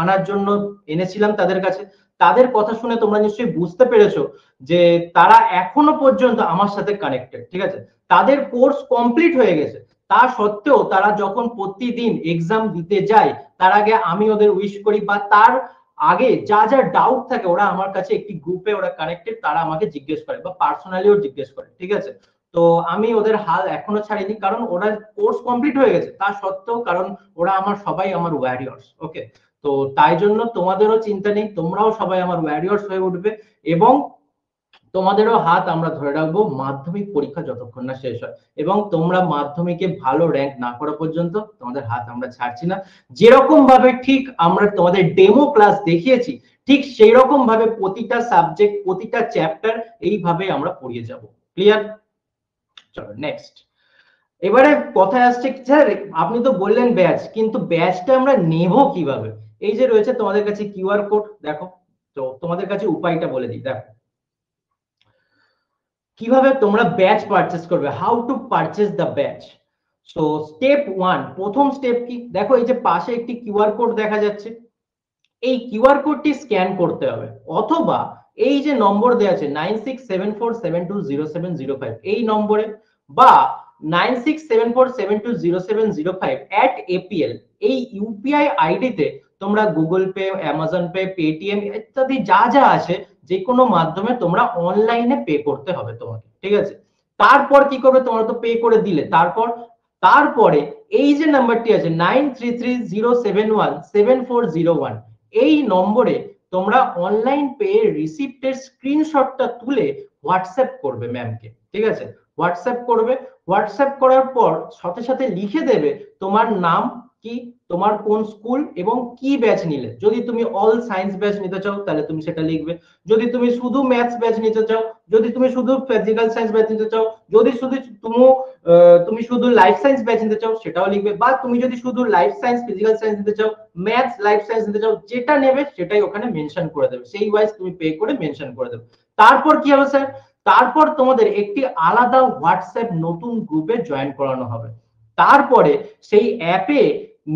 আনার জন্য এনেছিলাম তাদের কাছে। তাদের কথা শুনে তোমরা নিশ্চয়ই বুঝতে পেরেছো যে তারা এখনো পর্যন্ত আমার সাথে কানেক্টেড, ঠিক আছে। তাদের কোর্স কমপ্লিট হয়ে গেছে, তা সত্ত্বেও তারা যখন প্রতিদিন এক্সাম দিতে যায় তার আগে আমি ওদের উইশ করি, বা তার আগে যা যা ডাউট থাকে ওরা আমার কাছে একটি গ্রুপে ওরা কানেক্টেড, তারা আমাকে জিজ্ঞেস করে বা পার্সোনালিও জিজ্ঞেস করে, ঠিক আছে। তো আমি ওদের হাল এখনো ছাড়িনি, কারণ ওরা কোর্স কমপ্লিট হয়ে গেছে তা সত্ত্বেও, কারণ ওরা আমার সবাই আমার ওয়ারিয়র্স। ওকে, তো তাই জন্য তোমাদেরও চিন্তা নেই, তোমরাও সবাই আমার ওয়ারিয়র্স হয়ে উঠবে এবং তোমাদেরও হাত আমরা ধরে রাখবো মাধ্যমিক পরীক্ষা যতক্ষণ না শেষ হয়, এবং তোমরা মাধ্যমিকে ভালো র্যাঙ্ক না করা পর্যন্ত তোমাদের হাত আমরা ছাড়ছি না। যেরকম ভাবে ঠিক আমরা তোমাদের ডেমো ক্লাস দেখিয়েছি ঠিক সেই রকম ভাবে প্রতিটা সাবজেক্ট প্রতিটা চ্যাপ্টার এইভাবে আমরা পড়িয়ে যাব। ক্লিয়ার? চলো নেক্সট। এবারে কথায় আসছে স্যার আপনি তো বললেন ব্যাচ, কিন্তু ব্যাচটা আমরা নেব কিভাবে? এই যে রয়েছে তোমাদের কাছে কিউআর কোড, দেখো তো তোমাদের কাছে উপায়টা বলে দিই। দেখো কিভাবে তোমরা ব্যাচ পারচেজ করবে, how to purchase the batch. So step 1, প্রথম স্টেপ কি, দেখো এই যে পাশে একটি কিউআর কোড দেখা যাচ্ছে, এই কিউআর কোডটি স্ক্যান করতে হবে, অথবা এই যে নম্বর দেওয়া আছে 9674720705 এই নম্বরে, বা 9674720705 এই ইউপিআই আইডিতে তোমরা Google pay, Amazon pay, Paytm ইত্যাদি যা যা আছে যে কোনো মাধ্যমে তোমরা অনলাইনে পে করতে হবে তোমাকে, ঠিক আছে। তারপর কি করবে, তোমরা তো পে করে দিলে, তারপরে এই যে নাম্বারটি আছে 9330717401 এই নম্বরে তোমরা অনলাইন পে রিসিপ্টের স্ক্রিনশটটা তুলে হোয়াটসঅ্যাপ করবে ম্যামকে, ঠিক আছে। হোয়াটসঅ্যাপ করবে, হোয়াটসঅ্যাপ করার পর সাথে সাথে লিখে দেবে তোমার নাম কি, তোমার কোন স্কুল এবং কি ব্যাচ নিলে। যদি তুমি অল সায়েন্স ব্যাচ নিতে চাও তাহলে তুমি সেটা লিখবে, যদি তুমি শুধু ম্যাথস ব্যাচ নিতে চাও, যদি তুমি শুধু ফিজিক্যাল সায়েন্স ব্যাচ নিতে চাও, যদি তুমি শুধু লাইফ সায়েন্স ব্যাচ নিতে চাও সেটাও লিখবে, বা তুমি যদি শুধু লাইফ সায়েন্স ফিজিক্যাল সায়েন্স নিতে চাও, ম্যাথস লাইফ সায়েন্স নিতে চাও, যেটা নেবে সেটাই ওখানে মেনশন করে দেবে, সেই ওয়াইজ তুমি পে করে মেনশন করে দেবে। তারপর কি হবে স্যার, তারপর তোমাদের একটি আলাদা হোয়াটসঅ্যাপ নতুন গ্রুপে জয়েন করানো হবে। তারপরে সেই অ্যাপে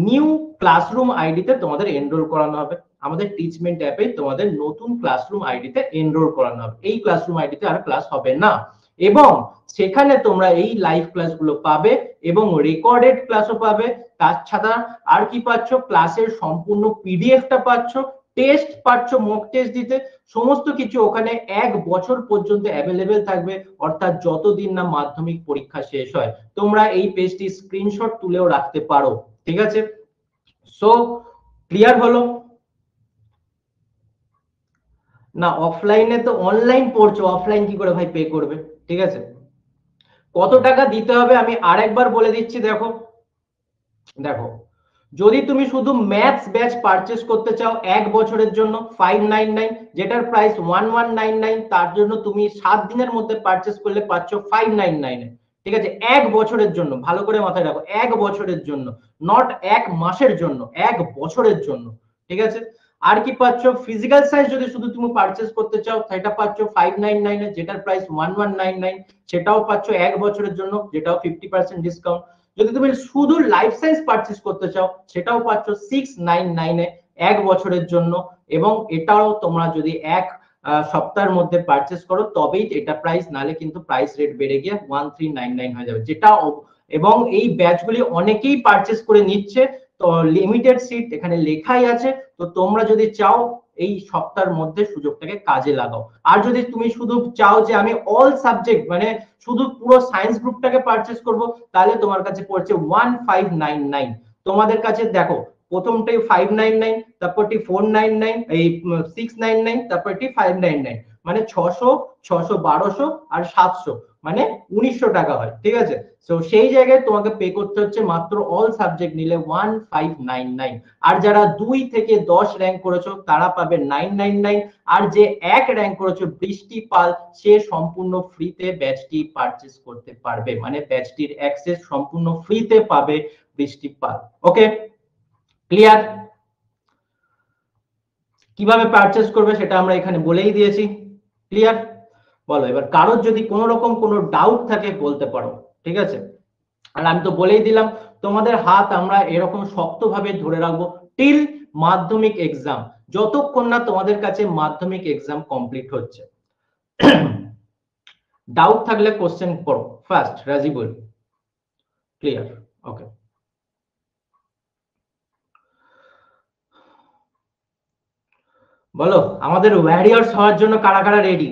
নিউ ক্লাসরুম আইডিতে তোমাদের এনরোল করানো হবে, আমাদের টিচমেন্ট অ্যাপে তোমাদের নতুন ক্লাসরুম আইডিতে এনরোল করানো হবে। এই ক্লাসরুম আইডিতে আর ক্লাস হবে না, এবং সেখানে তোমরা এই লাইভ ক্লাসগুলো পাবে এবং রেকর্ডেড ক্লাসও পাবে। তাছাড়া আর কি পাচ্ছ, ক্লাসের সম্পূর্ণ পিডিএফটা পাচ্ছ, টেস্ট পাচ্ছ, মক টেস্ট দিতে, সমস্ত কিছু ওখানে 1 বছর পর্যন্ত অ্যাভেলেবেল থাকবে, অর্থাৎ যতদিন না মাধ্যমিক পরীক্ষা শেষ হয়। তোমরা এই পেজটি স্ক্রিনশট তুলেও রাখতে পারো, ঠিক আছে। সো ক্লিয়ার হলো না? অফলাইনে তো অনলাইন পড়ছো, অফলাইন কি করে ভাই পে করবে, ঠিক আছে। কত টাকা দিতে হবে আমি আরেকবার বলে দিচ্ছি। দেখো দেখো যদি তুমি শুধু ম্যাথস ব্যাচ পারচেজ করতে চাও 1 বছরের জন্য 599, যেটার প্রাইস 1199, তার জন্য তুমি 7 দিনের মধ্যে পারচেজ করলে পাচ্ছ 599 ঠিক আছে। 1 বছরের জন্য, ভালো করে মাথায় রাখো, 1 বছরের জন্য, নট 1 মাসের জন্য, 1 বছরের জন্য, ঠিক আছে। আর কি পাচ্ছ, ফিজিক্যাল সায়েন্স যদি শুধু তুমি পারচেজ করতে চাও সেটা পাচ্ছ 599 যেটার প্রাইস 1199, সেটাও পাচ্ছ 1 বছরের জন্য, যেটাও 50% ডিসকাউন্ট। যদি তুমি শুধু লাইফ সায়েন্স পারচেজ করতে চাও সেটাও পাচ্ছ 699 1 বছরের জন্য, এবং এটাও তোমরা যদি 1 সপ্তাহের মধ্যে পারচেজ করো তবেই এটা প্রাইস, নালে কিন্তু প্রাইস রেট বেড়ে গিয়ে 1399 হয়ে যাবে, যেটা। এবং এই ব্যাচগুলি অনেকেই পারচেজ করে নিচ্ছে, তো লিমিটেড সিট এখানে লেখাই আছে, তো তোমরা যদি চাও এই সপ্তাহের মধ্যে সুযোগটাকে কাজে লাগাও। আর যদি তুমি শুধু চাও যে আমি অল সাবজেক্ট মানে শুধু পুরো সায়েন্স গ্রুপটাকে পারচেজ করব, তাহলে তোমার কাছে পড়ছে 1599। তোমাদের কাছে দেখো প্রথমটাই 599, তারপরটি 499, এই 699, তারপরটি 599, মানে 600, 600, 1200 আর 700, মানে 1900 টাকা হয়, ঠিক আছে। সো সেই জায়গায় তোমাকে পে করতে হচ্ছে মাত্র অল সাবজেক্ট নিলে 1599। আর যারা 2 থেকে 10 র‍্যাঙ্ক করেছো তারা পাবে 999, আর যে 1 র‍্যাঙ্ক করেছো বৃষ্টি পাল, সে সম্পূর্ণ ফ্রিতে ব্যাচটি পারচেজ করতে পারবে, মানে ব্যাচটির অ্যাক্সেস সম্পূর্ণ ফ্রিতে পাবে বৃষ্টি পাল। ওকে, ক্লিয়ার? কিভাবে পারচেজ করবে সেটা আমরা এখানে বলেই দিয়েছি, ক্লিয়ার? বলো এবার কারোর যদি কোনো রকম কোনো ডাউট থাকে বলতে পারো। ঠিক আছে। আর আমি তো বলেই দিলাম তোমাদের হাত আমরা এরকম শক্তভাবে ধরে রাখবো টিল মাধ্যমিক এক্সাম, যতক্ষণ না তোমাদের কাছে মাধ্যমিক এক্সাম কমপ্লিট হচ্ছে। ডাউট থাকলে কোশ্চেন করো ফার্স্ট। রাজিবুল ক্লিয়ার? ওকে, বলো আমাদের ওয়ারিয়র্স হওয়ার জন্য কারা কারা রেডি?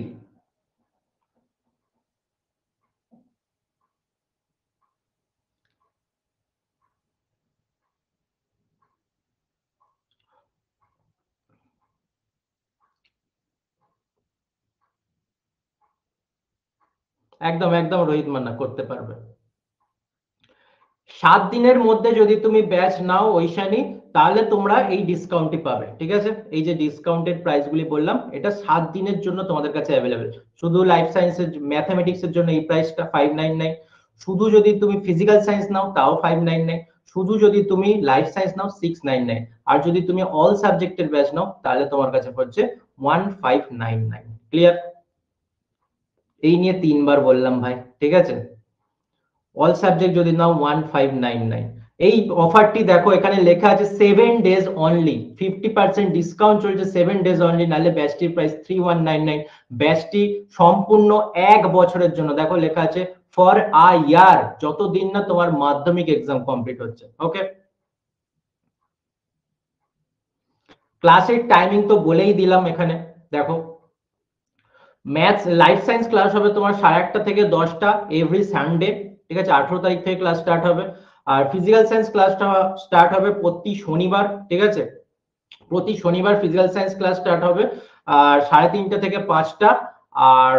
একদম একদম রোহিত মান্না করতে পারবে। 7 দিনের মধ্যে যদি তুমি ব্যাচ নাও ঐশানী, তাহলে তোমরা এই ডিসকাউন্টটি পাবে, ঠিক আছে। এই যে ডিসকাউন্টেড প্রাইস গুলি বললাম, এটা 7 দিনের জন্য তোমাদের কাছে অ্যাভেলেবেল। শুধু লাইফ সায়েন্সের ম্যাথমেটিক্স এর জন্য এই প্রাইসটা 599, শুধু যদি তুমি ফিজিক্যাল সায়েন্স নাও তাও 599, শুধু যদি তুমি লাইফ সায়েন্স নাও 699, আর যদি তুমি অল সাবজেক্টের ব্যাচ নাও তাহলে তোমার কাছে পড়ছে 1599। ক্লিয়ার? এই নিয়ে 3 বার বললাম ভাই, ঠিক আছে। অল সাবজেক্ট যদি নাও 1599। এই অফারটি দেখো এখানে লেখা আছে 7 ডেজ অনলি, 50% ডিসকাউন্ট চলছে 7 ডেজ অনলি, নালে ব্যাচটির প্রাইস 3199। ব্যাচটি সম্পূর্ণ 1 বছরের জন্য, দেখো লেখা আছে ফর আ ইয়ার, যতদিন না তোমার মাধ্যমিক এক্সাম কমপ্লিট হচ্ছে। ওকে, ক্লাসের টাইমিং তো বলেই দিলাম এখানে। দেখো ম্যাথস লাইফ সায়েন্স ক্লাস হবে তোমার 8:30 থেকে 10টা এভরি সানডে, ঠিক আছে। 18 তারিখ থেকে ক্লাস স্টার্ট হবে। আর ফিজিক্যাল সায়েন্স ক্লাসটা স্টার্ট হবে প্রতি শনিবার, ঠিক আছে। প্রতি শনিবার ফিজিক্যাল সায়েন্স ক্লাস স্টার্ট হবে আর 3:30 থেকে 5টা। আর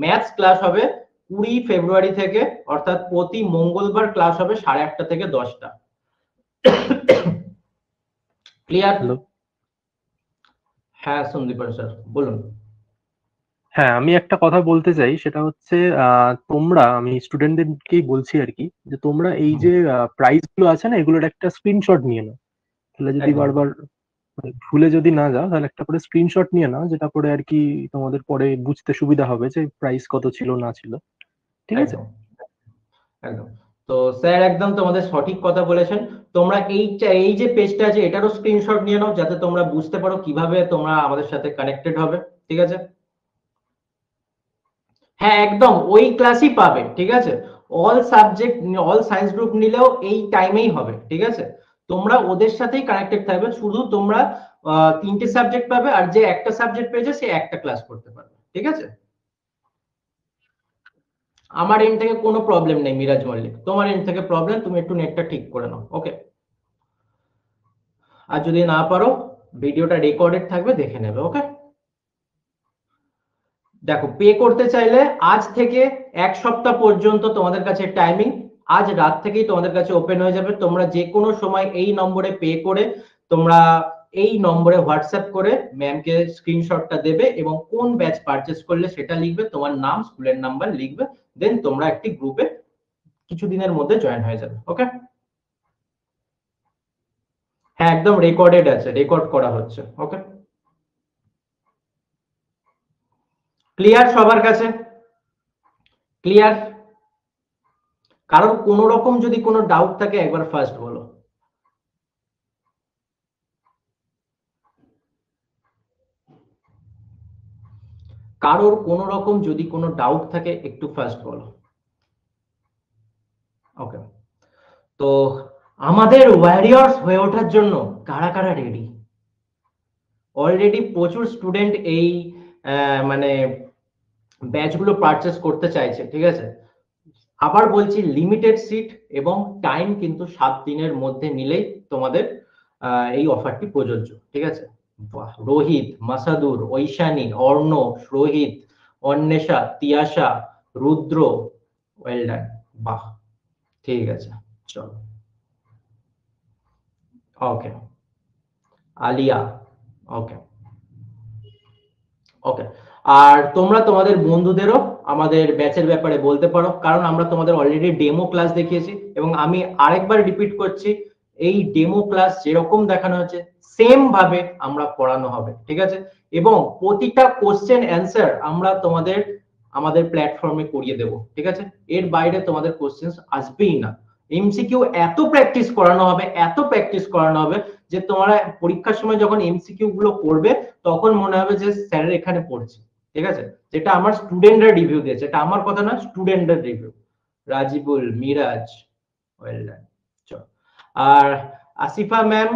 ম্যাথস ক্লাস হবে 20 ফেব্রুয়ারি থেকে, অর্থাৎ প্রতি মঙ্গলবার ক্লাস হবে 8:30 থেকে 10টা। ক্লিয়ার? হ্যাঁ সন্দীপ স্যার বলুন।
হ্যাঁ, আমি একটা কথা বলতে চাই, সেটা হচ্ছে তোমরা, আমি স্টুডেন্টদেরকেই বলছি আর কি, যে তোমরা এই যে প্রাইস গুলো আছে না, এগুলোর একটা স্ক্রিনশট নিয়ে নাও। তাহলে যদি
একদম।
বারবার ভুলে যদি না যাও, তাহলে একটা করে স্ক্রিনশট নিয়ে নাও, যেটা করে আর কি তোমাদের পরে বুঝতে সুবিধা হবে যে প্রাইস কত ছিল না ছিল, ঠিক আছে?
একদম একদম। তো স্যার একদম তোমাদের সঠিক কথা বলেছেন। তোমরা এই যে পেজটা আছে এটারও স্ক্রিনশট নিয়ে নাও, যাতে তোমরা বুঝতে পারো কিভাবে তোমরা আমাদের সাথে কানেক্টেড হবে, ঠিক আছে। হ্যাঁ একদম ওই ক্লাসই পাবে, ঠিক আছে। All subject all science group নিলেও এই টাইমেই হবে, ঠিক আছে। তোমরা ওদের সাথেই কানেক্টেড থাকবে, শুধু তোমরা 3টে সাবজেক্ট পাবে, আর যে একটা সাবজেক্ট পেয়েছে সে একটা ক্লাস করতে পারবে, ঠিক আছে। আমার এন্ড থেকে কোনো প্রবলেম নেই মিরাজ মল্লিক, তোমার এন্ড থেকে প্রবলেম, তুমি একটু নেটটা ঠিক করে নাও। ওকে, আর যদি না পারো ভিডিওটা রেকর্ডেড থাকবে, দেখে নেবে। ওকে, দেখো পে করতে চাইলে আজ থেকে 1 সপ্তাহ পর্যন্ত তোমাদের কাছে টাইমিং, আজ রাত থেকেই তোমাদের কাছে ওপেন হয়ে যাবে। তোমরা যে কোনো সময় এই নম্বরে পে করে তোমরা এই নম্বরে হোয়াটসঅ্যাপ করে ম্যামকে স্ক্রিনশটটা দেবে এবং কোন ব্যাচ পারচেজ করলে সেটা লিখবে, তোমার নাম স্কুলের নাম্বার লিখবে, দেন তোমরা একটি গ্রুপে কিছুদিনের মধ্যে জয়েন হয়ে যাবে। ওকে, হ্যাঁ একদম রেকর্ডেড আছে, রেকর্ড করা হচ্ছে। ওকে, ক্লিয়ার সবার কাছে? ক্লিয়ার? কারণ কোন রকম যদি কোনো ডাউট থাকে একবার ফার্স্ট বলো। কারোর কোন রকম যদি কোনো ডাউট থাকে একটু ফার্স্ট বলো। ওকে, তো আমাদের ওয়ারিয়র্স হয়ে ওঠার জন্য কারা কারা রেডি? অলরেডি প্রচুর স্টুডেন্ট এই মানে ব্যাচগুলো পারচেজ করতে চাইছে, ঠিক আছে। আবার বলছি লিমিটেড সিট এবং টাইম কিন্তু 7 দিনের মধ্যে নিলেই তোমাদের এই অফারটি প্রযোজ্য, ঠিক আছে। বাহ, রোহিত, মাসাদুর, ঐশানী, অর্ণব, রোহিত, অন্বেষা, তিয়াশা, রুদ্র, ওয়েল ডান। বাহ, ঠিক আছে, চলো। ওকে, আলিয়া, ওকে ওকে। আর তোমরা তোমাদের বন্ধুদেরও আমাদের ব্যাচের ব্যাপারে বলতে পারো, কারণ আমরা তোমাদের অলরেডি ডেমো ক্লাস দেখিয়েছি এবং আমি আরেকবার রিপিট করছি, এই ডেমো ক্লাস যেরকম দেখানো হচ্ছে সেম ভাবে আমরা পড়ানো হবে, ঠিক আছে। এবং প্রতিটা কোশ্চেন অ্যান্সার আমরা তোমাদের আমাদের প্ল্যাটফর্মে করিয়ে দেব, ঠিক আছে? এর বাইরে তোমাদের কোশ্চেন্স আসবেই না। এমসিকিউ এত প্র্যাকটিস করানো হবে, এত প্র্যাকটিস করানো হবে যে তোমরা পরীক্ষার সময় যখন এমসিকিউ গুলো করবে তখন মনে হবে যে স্যারের এখানে পড়ছে, ঠিক আছে? যেটা আমার স্টুডেন্টরা রিভিউ দিয়েছে, এটা আমার কথা না, স্টুডেন্টদের review. Rajibul, Miraj, well done. চলো, আর Asifa ma'am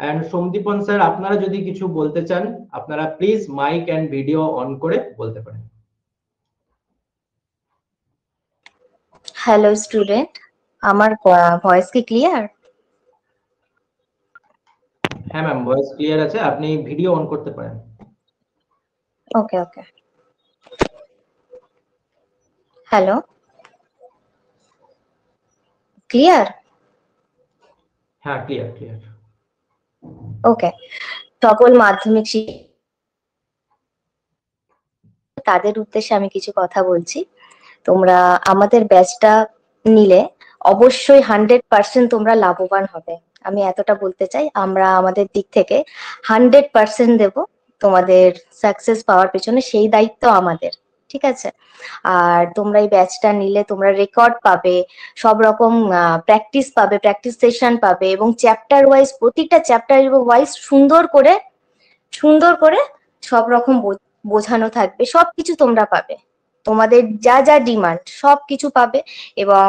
and Somdipan sir, আপনারা যদি কিছু বলতে চান আপনারা please mike and video on করে বলতে পারেন।
হ্যালো স্টুডেন্ট, আমার ভয়েস কি ক্লিয়ার?
হ্যাঁ ম্যাম, ভয়েস ক্লিয়ার আছে, আপনি ভিডিও অন করতে পারেন।
Okay okay. Hello, clear?
হ্যাঁ, ক্লিয়ার ক্লিয়ার।
ওকে। সকল মাধ্যমিক তাদের উদ্দেশ্যে আমি কিছু কথা বলছি। তোমরা আমাদের ব্যাচটা নিলে অবশ্যই 100% তোমরা লাভবান হবে। আমি এতটা বলতে চাই, আমরা আমাদের দিক থেকে 100% দেব তোমাদের সাকসেস পাওয়ার পেছনে, সেই দায়িত্ব আমাদের, ঠিক আছে? আর তোমরা এই ব্যাচটা নিলে তোমরা রেকর্ড পাবে, সব রকম প্র্যাকটিস পাবে, প্র্যাকটিস সেশন পাবে, এবং চ্যাপ্টার ওয়াইজ, প্রতিটা চ্যাপ্টার ওয়াইজ সুন্দর করে সব রকম বোঝানো থাকবে, সবকিছু তোমরা পাবে। তোমাদের যা যা ডিমান্ড সবকিছু পাবে। এবং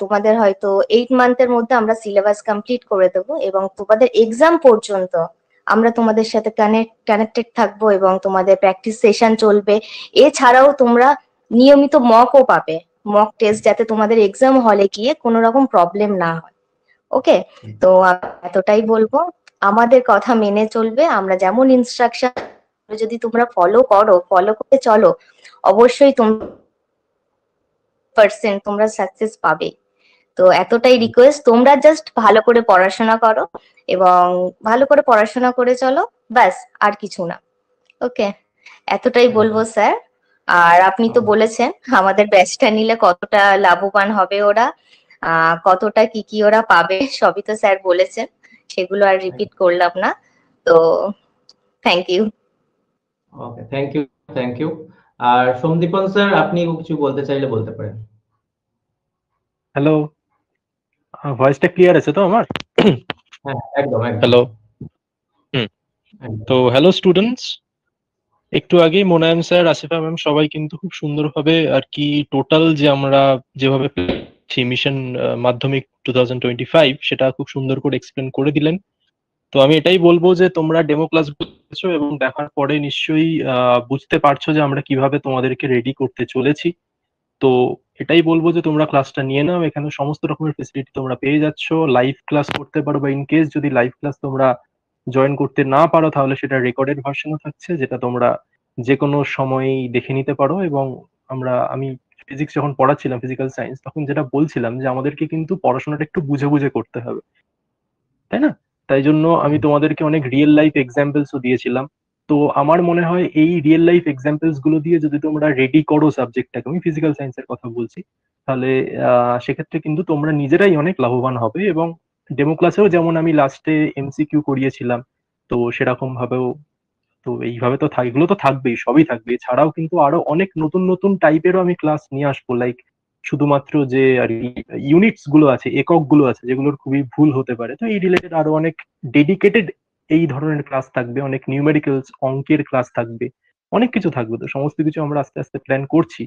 তোমাদের হয়তো 8 মান্থের মধ্যে আমরা সিলেবাস কমপ্লিট করে দেবো, এবং তোমাদের এক্সাম পর্যন্ত আমরা তোমাদের সাথে কানেক্টেড থাকবো, এবং তোমাদের প্র্যাকটিস সেশন চলবে। এছাড়াও তোমরা নিয়মিত মকও পাবে, মক টেস্ট, যাতে তোমাদের এক্সাম হলে গিয়ে কোনো রকম প্রবলেম না হয়। ওকে, তো এতটাই বলবো, আমাদের কথা মেনে চলবে। আমরা যেমন ইনস্ট্রাকশন যদি তোমরা ফলো করে চলো, অবশ্যই তোমরা সাকসেস পাবে। তো এতটাই রিকোয়েস্ট, তোমরা জাস্ট ভালো করে পড়াশোনা করো, এবং ভালো করে পড়াশোনা করে চলো, ব্যাস, আর কিছু না। ওকে, এতটাই বলবো স্যার। আর আপনি তো বলেছেন আমাদের ব্যাচটা নিলে কতটা লাভবান হবে ওরা, কতটা কি কি ওরা পাবে, সবই তো স্যার বলেছেন, সেগুলো আর রিপিট করলাম না। তো thank you.
Okay, thank you, thank you. আর সোমদীপন স্যার, আপনি কিছু বলতে চাইলে বলতে পারেন।
হ্যালো, ভয়েসটা ক্লিয়ার আছে তো আমার?
হ্যাঁ, একদম একদম।
হ্যালো।
একদম।
তো হ্যালো স্টুডেন্টস, একটু আগেই মোনায়েম স্যার, আসিফা ম্যাম সবাই কিন্তু খুব সুন্দরভাবে আর কি টোটাল যে আমরা যেভাবে মিশন মাধ্যমিক 2025 সেটা খুব সুন্দর করে এক্সপ্লেন করে দিলেন। তো আমি এটাই বলবো যে তোমরা ডেমো ক্লাস বুঝেছো এবং দেখার পরে নিশ্চয়ই বুঝতে পারছো যে আমরা কিভাবে তোমাদেরকে রেডি করতে চলেছি। তো এটাই বলবো যে তোমরা ক্লাসটা নিয়ে নাও, এখানে সমস্ত রকমের ফেসিলিটি তোমরা পেয়ে যাচ্ছ, লাইভ ক্লাস করতে পারো, বা ইন কেস যদি লাইভ ক্লাস তোমরা জয়েন করতে না পারো তাহলে সেটা রেকর্ডেড ভার্সনও থাকছে, যেটা তোমরা যে কোনো সময়ই দেখে নিতে পারো। এবং আমি ফিজিক্স যখন পড়াচ্ছিলাম, ফিজিক্যাল সায়েন্স, তখন যেটা বলছিলাম যে আমাদেরকে কিন্তু পড়াশোনাটা একটু বুঝে বুঝে করতে হবে, তাই না? তাই জন্য আমি তোমাদেরকে অনেক রিয়েল লাইফ এক্সাম্পলসও দিয়েছিলাম। তো আমার মনে হয় এই রিয়েল লাইফ এক্সাম্পলস গুলো দিয়ে যদি তোমরা রেডি করো সাবজেক্টটাকে, আমি ফিজিক্যাল সায়েন্সের কথা বলছি, তাহলে সেক্ষেত্রে কিন্তু তোমরা নিজেরাই অনেক লাভবান হবে। এবং ডেমো ক্লাসেও যেমন আমি লাস্টে এমসিকিউ করিয়েছিলাম, তো সেরকম ভাবেও, তো এইভাবে তো এগুলো তো থাকবেই, সবই থাকবে। এছাড়াও কিন্তু আরো অনেক নতুন নতুন টাইপেরও আমি ক্লাস নিয়ে আসবো, লাইক শুধুমাত্র যে আর ইউনিটস গুলো আছে, একক গুলো আছে, যেগুলোর খুবই ভুল হতে পারে, তো এই রিলেটেড আরো অনেক ডেডিকেটেড এই ধরনের ক্লাস থাকবে, অনেক নিউমেরিক্যালস, অঙ্কের ক্লাস থাকবে, অনেক কিছু থাকবে। তো সমস্ত কিছু আমরা আস্তে আস্তে প্ল্যান করছি।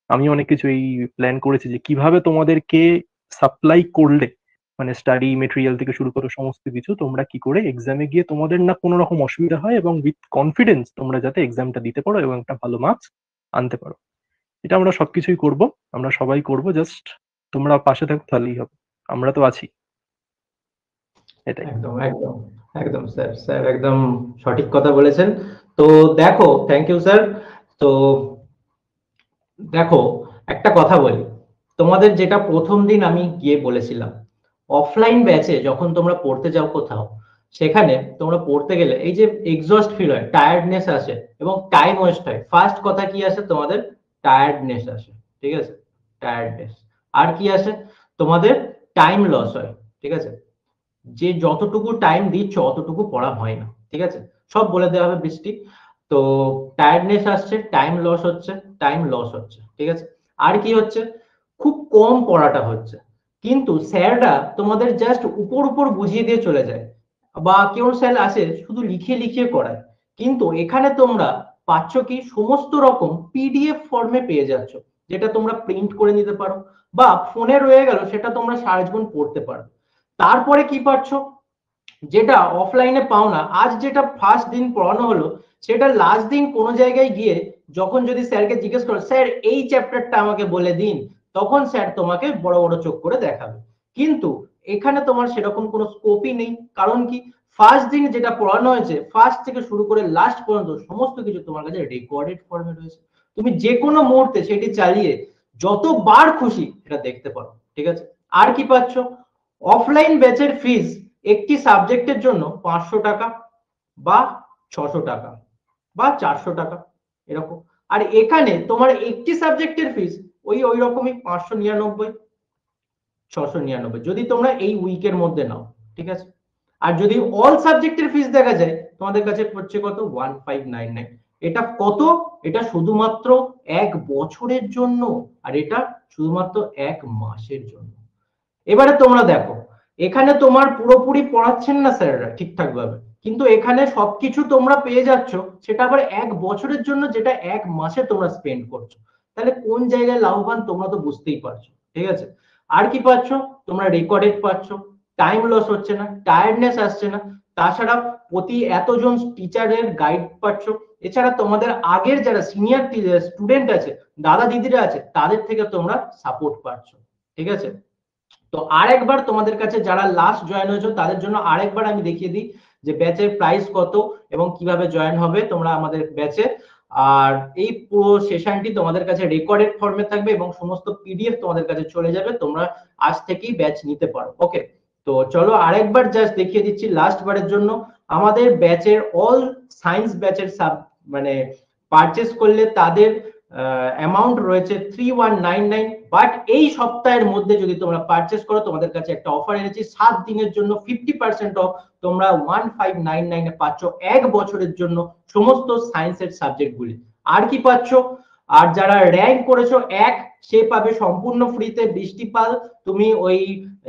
আমি অনেক কিছু এই প্ল্যান করেছি যে কিভাবে তোমাদেরকে সাপ্লাই করলে, মানে স্টাডি মেটেরিয়াল থেকে শুরু করে সমস্ত কিছু, তোমরা কি করে এক্সামে গিয়ে তোমাদের না কোনো রকম অসুবিধা হয়, এবং উইথ কনফিডেন্স তোমরা যাতে এক্সামটা দিতে পারো এবং একটা ভালো মার্কস আনতে পারো। এটা আমরা সবকিছুই করব, আমরা সবাই করব, জাস্ট তোমরা পাশে থাকো তাহলেই হবে, আমরা তো আছি। এটাই।
একদম একদম একদম স্যার, স্যার একদম সঠিক কথা বলেছেন। তো দেখো, থ্যাংক ইউ স্যার। তো দেখো, একটা কথা বলি, তোমাদের যেটা প্রথম দিন আমি গিয়ে বলেছিলাম, অফলাইন ব্যাচে যখন তোমরা পড়তে যাও কোথাও, সেখানে তোমরা পড়তে গেলে এই যে এক্সস্ট ফিল হয়, টায়ার্ডনেস আসে এবং টাইম ওয়েস্ট হয়। ফার্স্ট কথা কি আসে তোমাদের? টায়ার্ডনেস আসে, ঠিক আছে? টায়ার্ডনেস। আর কি আসে? তোমাদের টাইম লস হয়, ঠিক আছে? যে যতটুকু টাইম দিচ্ছ অতটুকু পড়া হয় না, ঠিক আছে? সব বলে দেওয়া হবে বৃষ্টি। তো টায়ার্ডনেস আসছে, টাইম লস হচ্ছে, টাইম লস হচ্ছে, ঠিক আছে। আর কি হচ্ছে, খুব কম পড়াটা হচ্ছে, কিন্তু স্যাররা তোমাদের জাস্ট উপর উপর বুঝিয়ে দিয়ে চলে যায়, বা কেউ স্যার আসে শুধু লিখিয়ে লিখিয়ে করায়। কিন্তু এখানে তোমরা পাচ্ছ কি, সমস্ত রকম পিডিএফ ফর্মে পেয়ে যাচ্ছ, যেটা তোমরা প্রিন্ট করে নিতে পারো, বা ফোনে রয়ে গেল সেটা তোমরা সারা জীবন পড়তে পারো। তারপরে কি পাচ্ছ, যেটা অফলাইনে পাও না, আজ যেটা ফার্স্ট দিন পড়ানো হলো, সেটা লাস্ট দিন কোনো জায়গায় গিয়ে যখন যদি স্যারকে জিজ্ঞেস করো স্যার এই চ্যাপ্টারটা আমাকে বলে দিন, তখন স্যার তোমাকে বড় বড় চোখ করে দেখাবে। কিন্তু এখানে তোমার সেরকম কোনো স্কোপই নেই, কারণ কি, ফার্স্ট দিন যেটা পড়ানো হয়েছে ফার্স্ট থেকে শুরু করে লাস্ট পর্যন্ত সমস্ত কিছু তোমার কাছে রেকর্ডেড ফর্মে রয়েছে, তুমি যে কোনো মুহূর্তে সেটি চালিয়ে যতবার খুশি সেটা দেখতে পারো, ঠিক আছে। আর কি পাচ্ছ, অফলাইন ব্যাচের ফিস একটি সাবজেক্টের জন্য 500 টাকা বা 600 টাকা বা 400 টাকা এরকম। আর এখানে তোমার একটি সাবজেক্টের ফিস ওই রকমই 599, 699 যদি তোমরা এই উইকের মধ্যে নাও, ঠিক আছে। আর যদি অল সাবজেক্টের ফিস দেখা যায় তোমাদের কাছে পড়ছে কত, 1599। এটা কত, এটা শুধুমাত্র 1 বছরের জন্য, আর এটা শুধুমাত্র 1 মাসের জন্য। এবারে তোমরা দেখো, এখানে তোমার পুরোপুরি পড়াচ্ছেন না স্যাররা ঠিকঠাক ভাবে, কিন্তু এখানে সবকিছু তোমরা পেয়ে যাচ্ছ, সেটা আবার 1 বছরের জন্য, যেটা 1 মাসে তোমরা স্পেন্ড করছো। তাহলে কোন জায়গায় লাভবান তোমরা তো বুঝতেই পারছো, ঠিক আছে। আর কি পাচ্ছ, তোমরা রেকর্ডেড পাচ্ছ, টাইম লস হচ্ছে না, টায়ার্ডনেস আসছে না, তাছাড়া প্রতি এতজন টিচারের গাইড পাচ্ছ, এছাড়া তোমাদের আগের যারা সিনিয়র স্টুডেন্ট আছে, দাদা দিদিরা আছে, তাদের থেকে তোমরা সাপোর্ট পাচ্ছ, ঠিক আছে। তো আরেকবার তোমাদের কাছে যারা লাস্ট জয়েন হয়েছে তাদের জন্য আরেকবার আমি দেখিয়ে দিই যে ব্যাচের প্রাইস কত এবং কিভাবে জয়েন হবে তোমরা আমাদের ব্যাচে। আর এই পুরো সেশনটি তোমাদের কাছে রেকর্ডেড ফর্মে থাকবে এবং সমস্ত পিডিএফ তোমাদের কাছে চলে যাবে, তোমরা আজ থেকেই ব্যাচ নিতে পারো। ওকে, তো চলো আরেকবার জাস্ট দেখিয়ে দিচ্ছি লাস্ট বারের জন্য। আমাদের ব্যাচের অল সায়েন্স ব্যাচের মানে পারচেস করলে তাদের অ্যামাউন্ট রয়েছে 3199, বাট এই সপ্তাহের মধ্যে যদি তোমরা পারচেস করো তোমাদের কাছে একটা অফার এনেছি, 7 দিনের জন্য 50% অফ, তোমরা 1599 এ পাচ্ছ 1 বছরের জন্য সমস্ত সায়েন্সের সাবজেক্টগুলি। আর কি পাচ্ছ, আর যারা র্যাঙ্ক করেছো 1, সে পাবে সম্পূর্ণ ফ্রিতে বৃষ্টি পাল। তুমি ওই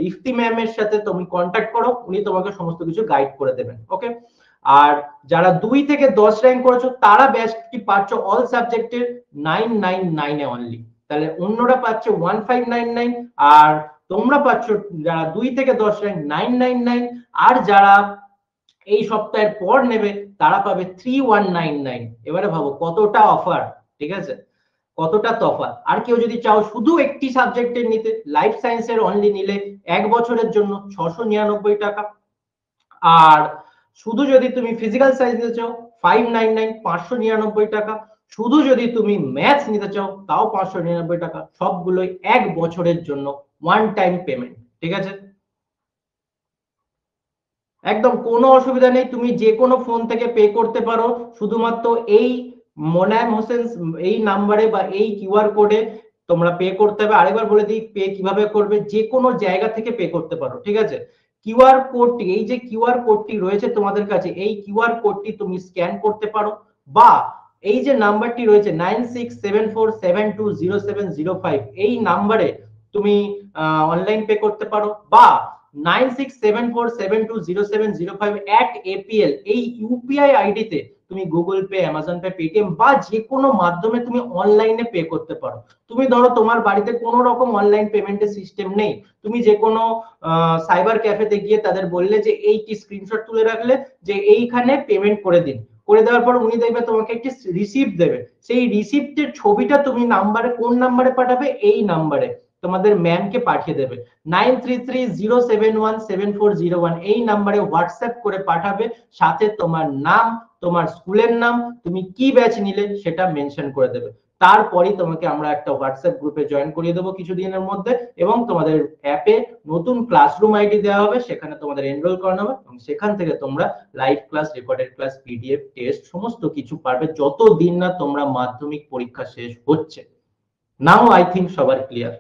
ইফতি ম্যামের সাথে তুমি কন্ট্যাক্ট করো, উনি তোমাকে সমস্ত কিছু গাইড করে দেবেন। ওকে, আর যারা 2 থেকে 10 র্যাঙ্ক করেছো তারা ব্যাচটি পাচ্ছ অল সাবজেক্টের 999 এ অনলি। তাহলে অন্যরা পাচ্ছে 1599, আর তোমরা পাচ্ছ যারা 2 থেকে 10 র্যাঙ্ক 999, আর যারা এই সপ্তাহের পর নেবে তারা পাবে 3199। এবারে ভাবো কতটা অফার, ঠিক আছে, কতটা তফাৎ। আর কেউ যদি চাও শুধু একটি সাবজেক্টের নিতে, লাইফ সায়েন্সের অনলি নিলে 1 বছরের জন্য 699 টাকা, আর শুধু যদি তুমি ফিজিক্যাল সায়েন্স নিতে চাও 599, 599 টাকা, শুধু যদি তুমি ম্যাথস নিতে চাও তাও 599 টাকা, সবগুলোই 1 বছরের জন্য ওয়ান টাইম পেমেন্ট, ঠিক আছে। একদম কোনো অসুবিধা নেই, তুমি যে কোনো ফোন থেকে পে করতে পারো, শুধুমাত্র এই মোনায়েম হোসেন এই নাম্বারে বা এই কিউআর কোডে তোমরা পে করতে হবে। আরেকবার বলে দিই পে কিভাবে করবে, যে কোনো জায়গা থেকে পে করতে পারো, ঠিক আছে। কিউআর কোডটি, এই যে কিউআর কোডটি রয়েছে তোমাদের কাছে, এই কিউআর কোডটি তুমি স্ক্যান করতে পারো, বা এই যে নাম্বারটি রয়েছে 9674720705, এই নাম্বারে তুমি অনলাইন পে করতে পারো, বা 9674720705 @apl এই ইউপিআই আইডিতে তুমি Google pay, Amazon pay, Paytm বা যে কোনো মাধ্যমে তুমি অনলাইনে পে করতে পারো। তুমি ধরো তোমার বাড়িতে কোনো রকম অনলাইন পেমেন্টের সিস্টেম নেই, তুমি যে কোনো সাইবার ক্যাফেতে গিয়ে তাদের বললে যে এইটি স্ক্রিনশট তুলে রাখলে যে এইখানে পেমেন্ট করে দিন, করে দেওয়ার পর উনি দেখবে তোমাকে একটি রিসিপ্ট দেবে, সেই রিসিপ্টের ছবিটা তুমি নাম্বারে, কোন নাম্বারে পাঠাবে, এই নাম্বারে তোমাদের ম্যামকে পাঠিয়ে দেবে, 9330717401 এই নাম্বারে হোয়াটসঅ্যাপ করে পাঠাবে, সাথে তোমার নাম, তোমার স্কুলের নাম, তুমি কি ব্যাচ নিলে সেটা মেনশন করে দেবে। তারপরেই তোমাকে আমরা একটা হোয়াটসঅ্যাপ গ্রুপে জয়েন করিয়ে দেবো কিছুদিনের মধ্যে, এবং তোমাদের অ্যাপে নতুন ক্লাসরুম আইডি দেওয়া হবে, সেখানে তোমাদের এনরোল করানো হবে, এবং সেখান থেকে তোমরা live class, recorded class, PDF, test সমস্ত কিছু পারবে যতদিন না তোমরা মাধ্যমিক পরীক্ষা শেষ হচ্ছে। নাও আই থিঙ্ক সবার ক্লিয়ার।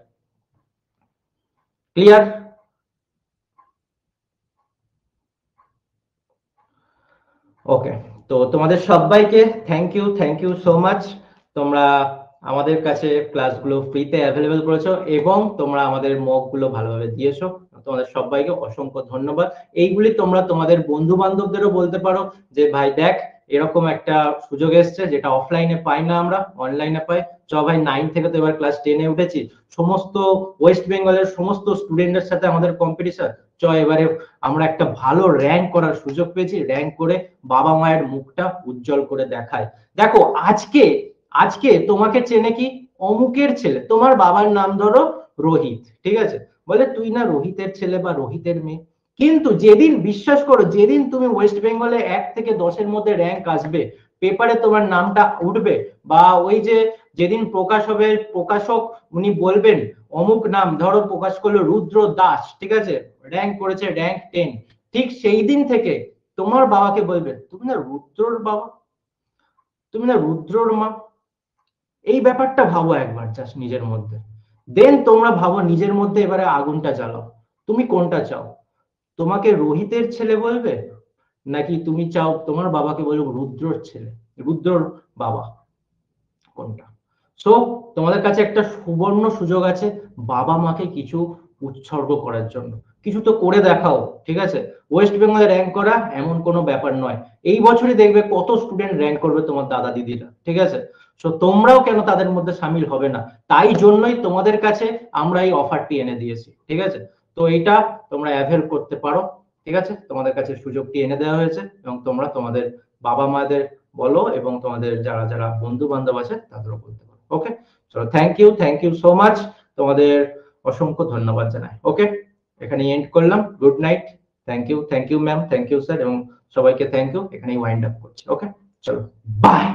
ক্লিয়ার? ওকে, তো তোমাদের সবাইকে থ্যাংক ইউ সো মাচ। তোমরা আমাদের কাছে ক্লাসগুলো ফ্রিতে অ্যাভেলেবেল করেছো এবং তোমরা আমাদের মক গুলো ভালোভাবে দিয়েছো, তোমাদের সবাইকে অসংখ্য ধন্যবাদ। এইগুলি তোমরা তোমাদের বন্ধু বান্ধবদেরও বলতে পারো যে ভাই দেখ এরকম একটা সুযোগ এসছে যেটা অফলাইনে পাই না, আমরা অনলাইনে পাই। চ ভাই 9 থেকে তো এবার ক্লাস 10-এ উঠেছি, সমস্ত ওয়েস্ট বেঙ্গলের সমস্ত স্টুডেন্টদের সাথে আমাদের কম্পিটিশন, চ এবারে আমরা একটা ভালো র্যাঙ্ক করার সুযোগ পেয়েছি, র্যাঙ্ক করে বাবা মায়ের মুখটা উজ্জ্বল করে দেখায়। দেখো আজকে আজকে তোমাকে চেনে কি, অমুকের ছেলে, তোমার বাবার নাম ধরো রোহিত, ঠিক আছে, বলে তুই না রোহিতের ছেলে বা রোহিতের মেয়ে। কিন্তু যেদিন, বিশ্বাস করো, যেদিন তুমি ওয়েস্ট বেঙ্গলে 1 থেকে 10-এর মধ্যে র্যাঙ্ক আসবে, পেপারে তোমার নামটা উঠবে, বা ওই যে যেদিন প্রকাশ হবে, প্রকাশক উনি বলবেন অমুক নাম, ধরো প্রকাশ করলো রুদ্র দাস, ঠিক আছে, র্যাঙ্ক করেছে র্যাঙ্ক 10, ঠিক সেই দিন থেকে তোমার বাবাকে বলবে তুমি না রুদ্রর বাবা, তুমি না রুদ্রর মা। এই ব্যাপারটা ভাবো একবার জাস্ট নিজের মধ্যে, দেন তোমরা ভাবো নিজের মধ্যে, এবারে আগুনটা জ্বালাও, তুমি কোনটা চাও? তোমাকে রোহিতের ছেলে বলবে, নাকি তুমি চাও তোমার বাবাকে বলবো রুদ্রর ছেলে, রুদ্রর বাবা, কোনটা? সো তোমাদের কাছে একটা সুবর্ণ সুযোগ আছে বাবা মাকে কিছু উৎসর্গ করার জন্য, কিছু তো করে দেখাও, ঠিক আছে। ওয়েস্ট বেঙ্গলে র্যাঙ্ক করা এমন কোনো ব্যাপার নয়, এই বছরই দেখবে কত স্টুডেন্ট র্যাঙ্ক করবে তোমার দাদা দিদিরা, ঠিক আছে। সো তোমরাও কেন তাদের মধ্যে সামিল হবে না, তাই জন্যই তোমাদের কাছে আমরা এই অফারটি এনে দিয়েছি, ঠিক আছে। তো এইটা তোমরা অ্যাভেল করতে পারো, ঠিক আছে, তোমাদের কাছে সুযোগটি এনে দেওয়া হয়েছে, এবং তোমরা তোমাদের বাবা মাদের বলো এবং তোমাদের যারা যারা বন্ধু বান্ধব আছে তাদেরও বলতে পারো। ওকে, চলো, থ্যাংক ইউ সো মাচ, তোমাদের অসংখ্য ধন্যবাদ জানাই। ওকে, এখানে এন্ড করলাম, good night, thank you ma'am, thank you sir, এবং সবাইকে থ্যাংক ইউ, এখানেই ওয়াইন্ড আপ করছি। ওকে, চলো, বাই।